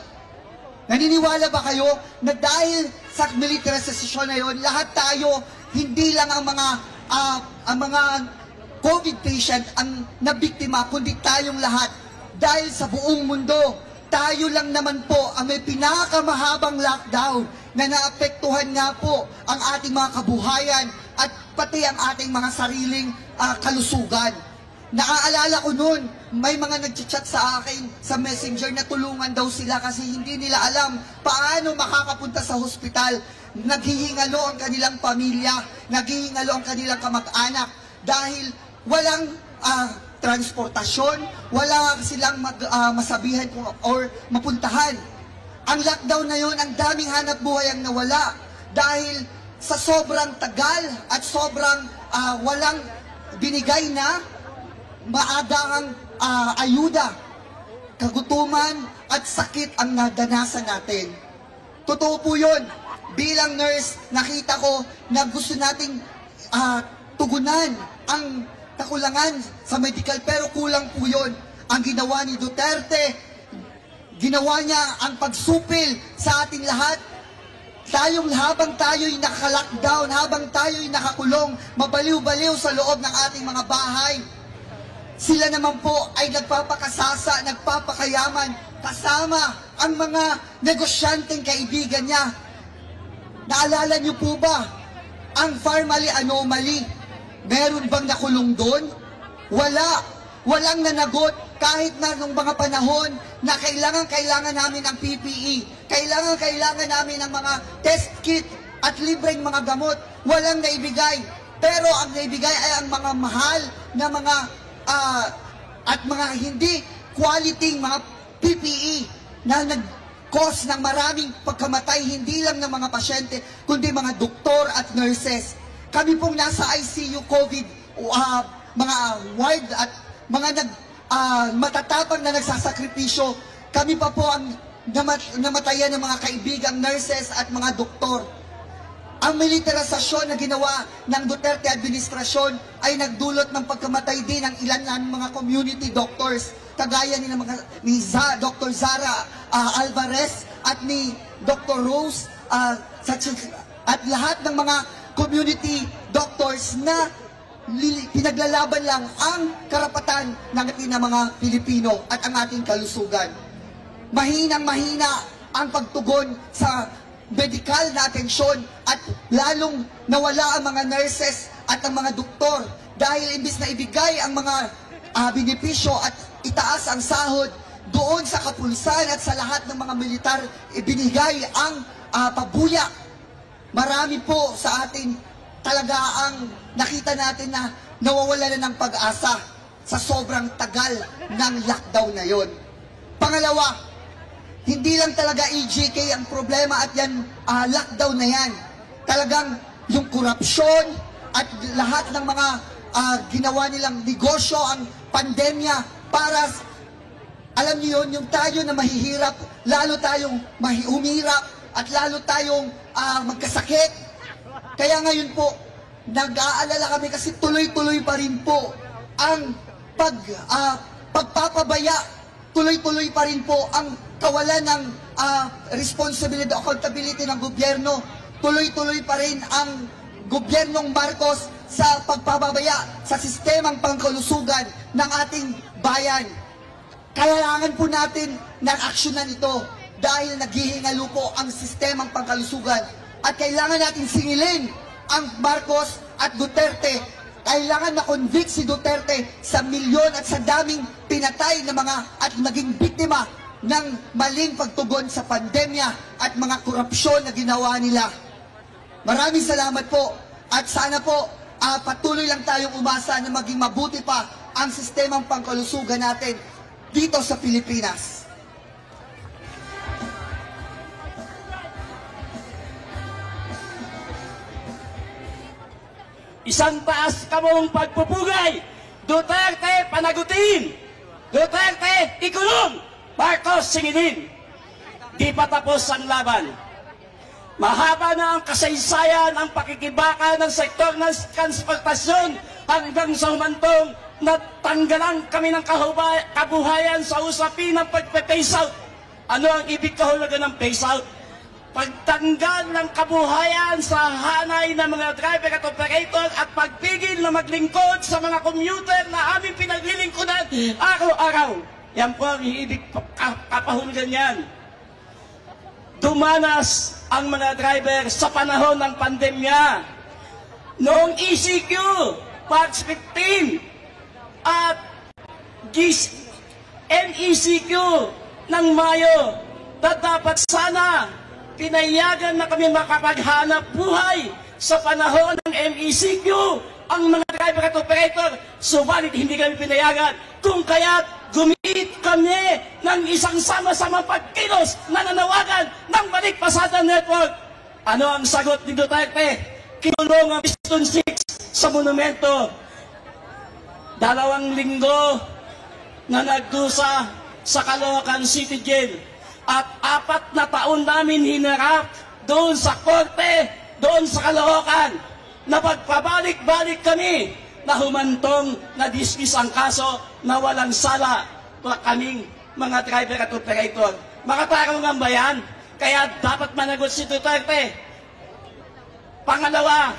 Naniniwala ba kayo na dahil sa militarisasyon na yon, lahat tayo, hindi lang ang mga COVID patient ang nabiktima, kundi tayong lahat. Dahil sa buong mundo, tayo lang naman po ang may pinakamahabang lockdown na naapektuhan nga po ang ating mga kabuhayan at pati ang ating mga sariling kalusugan. Naaalala ko noon, may mga nag-chat sa akin sa messenger na tulungan daw sila kasi hindi nila alam paano makakapunta sa hospital. Naghihingalo ang kanilang pamilya, naghihingalo ang kanilang kamag-anak dahil walang transportasyon, wala silang masabihan or mapuntahan. Ang lockdown na yun, ang daming hanap buhay ang nawala dahil sa sobrang tagal at sobrang walang binigay na maagang ayuda, kagutuman at sakit ang nadanasan natin. Totoo po yun. Bilang nurse, nakita ko na gusto nating tugunan ang kakulangan sa medical, pero kulang po yun. Ang ginawa ni Duterte, ginawa niya ang pagsupil sa ating lahat. Habang tayo'y naka-lockdown, habang tayo'y nakakulong, mabaliw-baliw sa loob ng ating mga bahay, sila naman po ay nagpapakasasa, nagpapakayaman, kasama ang mga negosyanteng kaibigan niya. Naalala niyo po ba ang Parmali anomaly? Meron bang nakulong doon? Wala. Walang nanagot kahit na nung mga panahon na kailangan namin ng PPE, kailangan namin ng mga test kit at libreng mga gamot. Walang naibigay. Pero ang naibigay ay ang mga mahal na mga at mga hindi quality mga PPE na nag-cause ng maraming pagkamatay, hindi lang ng mga pasyente, kundi mga doktor at nurses. Kami pong nasa ICU COVID, mga ward at mga matatapang na nagsasakripisyo, kami pa po ang namatayan ng mga kaibigang nurses at mga doktor. Ang militarisasyon na ginawa ng Duterte administrasyon ay nagdulot ng pagkamatay din ng ilan ng mga community doctors, kagaya ni Dr. Zara Alvarez at ni Dr. Rose at lahat ng mga community doctors na pinaglalaban lang ang karapatan ng ating mga Pilipino at ang ating kalusugan. Mahinang-mahina ang pagtugon sa medical na atensyon at lalong nawala ang mga nurses at ang mga doktor dahil imbis na ibigay ang mga benepisyo at itaas ang sahod doon sa kapulisan at sa lahat ng mga militar, ibinigay ang pabuya. Marami po sa atin talaga ang nakita natin na nawawala na ng pag-asa sa sobrang tagal ng lockdown na yon. Pangalawa, hindi lang talaga EJK ang problema at yan, lockdown na yan. Talagang yung korupsyon at lahat ng mga ginawa nilang negosyo, ang pandemya para, alam niyo yun, yung tayo na mahihirap, lalo tayong humihirap at lalo tayong magkasakit. Kaya ngayon po, nag-aalala kami kasi tuloy-tuloy pa rin po ang pagpapabaya, tuloy-tuloy pa rin po ang kawalan ng responsibility, accountability ng gobyerno. Tuloy-tuloy pa rin ang gobyernong Marcos sa pagpapabaya sa sistemang pangkalusugan ng ating bayan. Kailangan po natin ng aksyonan ito dahil naghihingalo po ang sistemang pangkalusugan at kailangan natin singilin ang Marcos at Duterte. Kailangan na-convict si Duterte sa milyon at sa daming pinatay na mga at naging biktima ng maling pagtugon sa pandemya at mga korupsyon na ginawa nila. Maraming salamat po at sana po patuloy lang tayong umasa na maging mabuti pa ang sistemang pangkalusugan natin dito sa Pilipinas. Isang taas kamong pagpupugay, Duterte panagutin, Duterte ikulong, Marcos singilin. Di pa tapos ang laban. Mahaba na ang kasaysayan ang pakikibaka ng sektor ng transportasyon hanggang sa humantong natanggalan kami ng kabuhayan sa usapin ng pagpe-phase out. Ano ang ibig kahulugan ng phase out? Pagtanggal ng kabuhayan sa hanay ng mga driver at operator at pagpigil na maglingkod sa mga commuter na aming pinaglilingkudan araw-araw. Yan po ang ibig kapahulugan yan. Dumanas ang mga driver sa panahon ng pandemya. Noong ECQ, March 15, at NECQ ng Mayo, na dapat sana pinayagan na kami makapaghanap buhay sa panahon ng MECQ ang mga driver at operator, subalit hindi kami pinayagan. Kung kaya't gumit kami ng isang sama-samang pagkilos na nanawagan ng Balik Pasada Network. Ano ang sagot ni Duterte? Kinulong ang Piston 6 sa monumento. 2 linggo na nagdusa sa Caloocan City Jail. At 4 na taon namin hinarap doon sa korte, doon sa Caloocan. Na pagpabalik-balik kami na humantong na-dismiss ang kaso na walang sala kaming mga driver at operator. Makatarungan ba yan? Kaya dapat managot si Duterte. Pangalawa,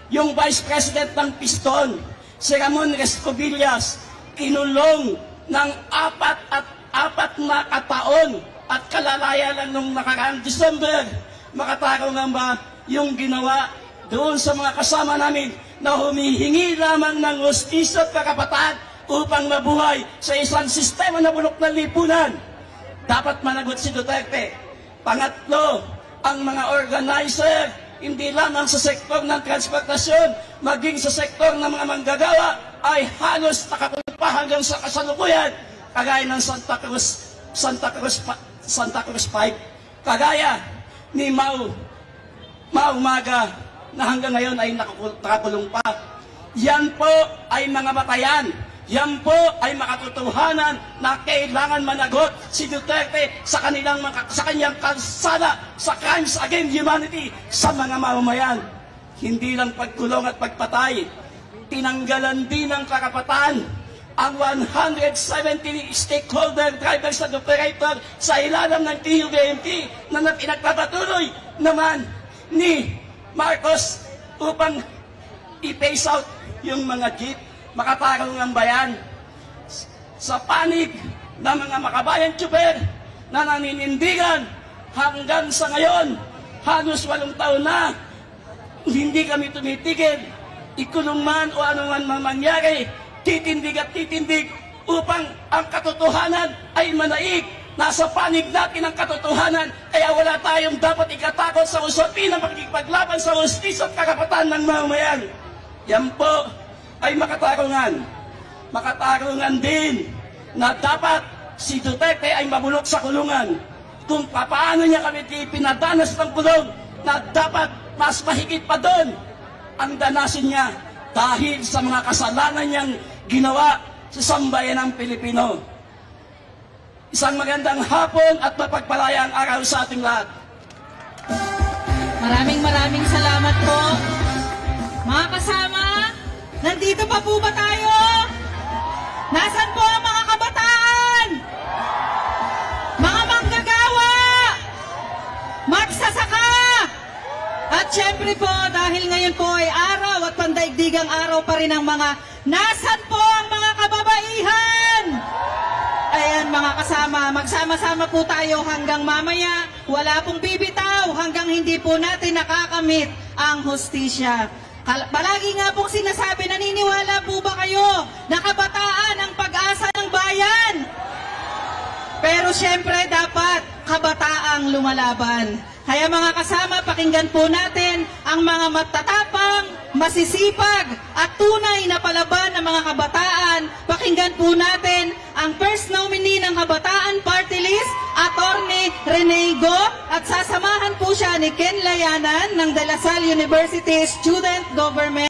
yung Vice President ng Piston, si Ramon Rescovillas, kinulong ng 4 na kataon at kalalaya lang nung nakaraang December. Makatarungan ba yung ginawa doon sa mga kasama namin na humihingi lamang ng hustisya at karapatan upang mabuhay sa isang sistema na bulok ng lipunan? Dapat managot si Duterte. Pangatlo, ang mga organizer, hindi lamang sa sektor ng transportasyon, maging sa sektor ng mga manggagawa, ay halos nakakulpa hanggang sa kasalukuyan, kagaya ng Santa Cruz 5, kagaya ni Mau Maga, na hanggang ngayon ay nakakulong pa. Yan po ay mga batayan Yan po ay makatotohanan na kailangan managot si Duterte sa kanyang kalsada sa crimes against humanity sa mga mamamayan. Hindi lang pagkulong at pagpatay, tinanggalan din ng karapatan ang 170 stakeholder drivers and operator sa ilalim ng TUVMT na pinagpapatuloy naman ni Marcos upang i-phase out yung mga jeep. Makatarong ang bayan sa panig ng mga makabayan tsuper na naninindigan hanggang sa ngayon, halos 8 taon na, hindi kami tumitigil, ikulong man o anuman mangyari, titindig at titindig upang ang katotohanan ay manaig. Nasa panig natin ang katotohanan, kaya wala tayong dapat ikatakot sa usapin ng pagkikipaglaban sa hustisya at karapatan ng mamamayan. Yan po ay makatarungan. Makatarungan din na dapat si Duterte ay mabulok sa kulungan. Kung paano niya kami pinadanas ng kulong, na dapat mas mahigit pa doon ang danasin niya dahil sa mga kasalanan niyang ginawa sa sambayan ng Pilipino. Isang magandang hapon at mapagpalayang araw sa ating lahat. Maraming salamat po. Mga kasama, nandito pa po ba tayo? Nasaan po ang mga kabataan? Mga manggagawa? Magsasaka? At syempre po, dahil ngayon po ay araw at pandaigdigang araw pa rin ang mga nasaan po ang mga kababaihan? Ayan mga kasama, magsama-sama po tayo hanggang mamaya. Wala pong bibitaw hanggang hindi po natin nakakamit ang hustisya. Palagi nga pong sinasabi, naniniwala po ba kayo na kabataan ang pag-asa ng bayan? Pero syempre dapat kabataang lumalaban. Kaya mga kasama, pakinggan po natin ang mga matatapang, masisipag at tunay na palaban ng mga kabataan. Pakinggan po natin ang first nominee ng Kabataan Party List, Atty. Rene Go, at sasamahan po siya ni Ken Layanan ng De La Salle University Student Government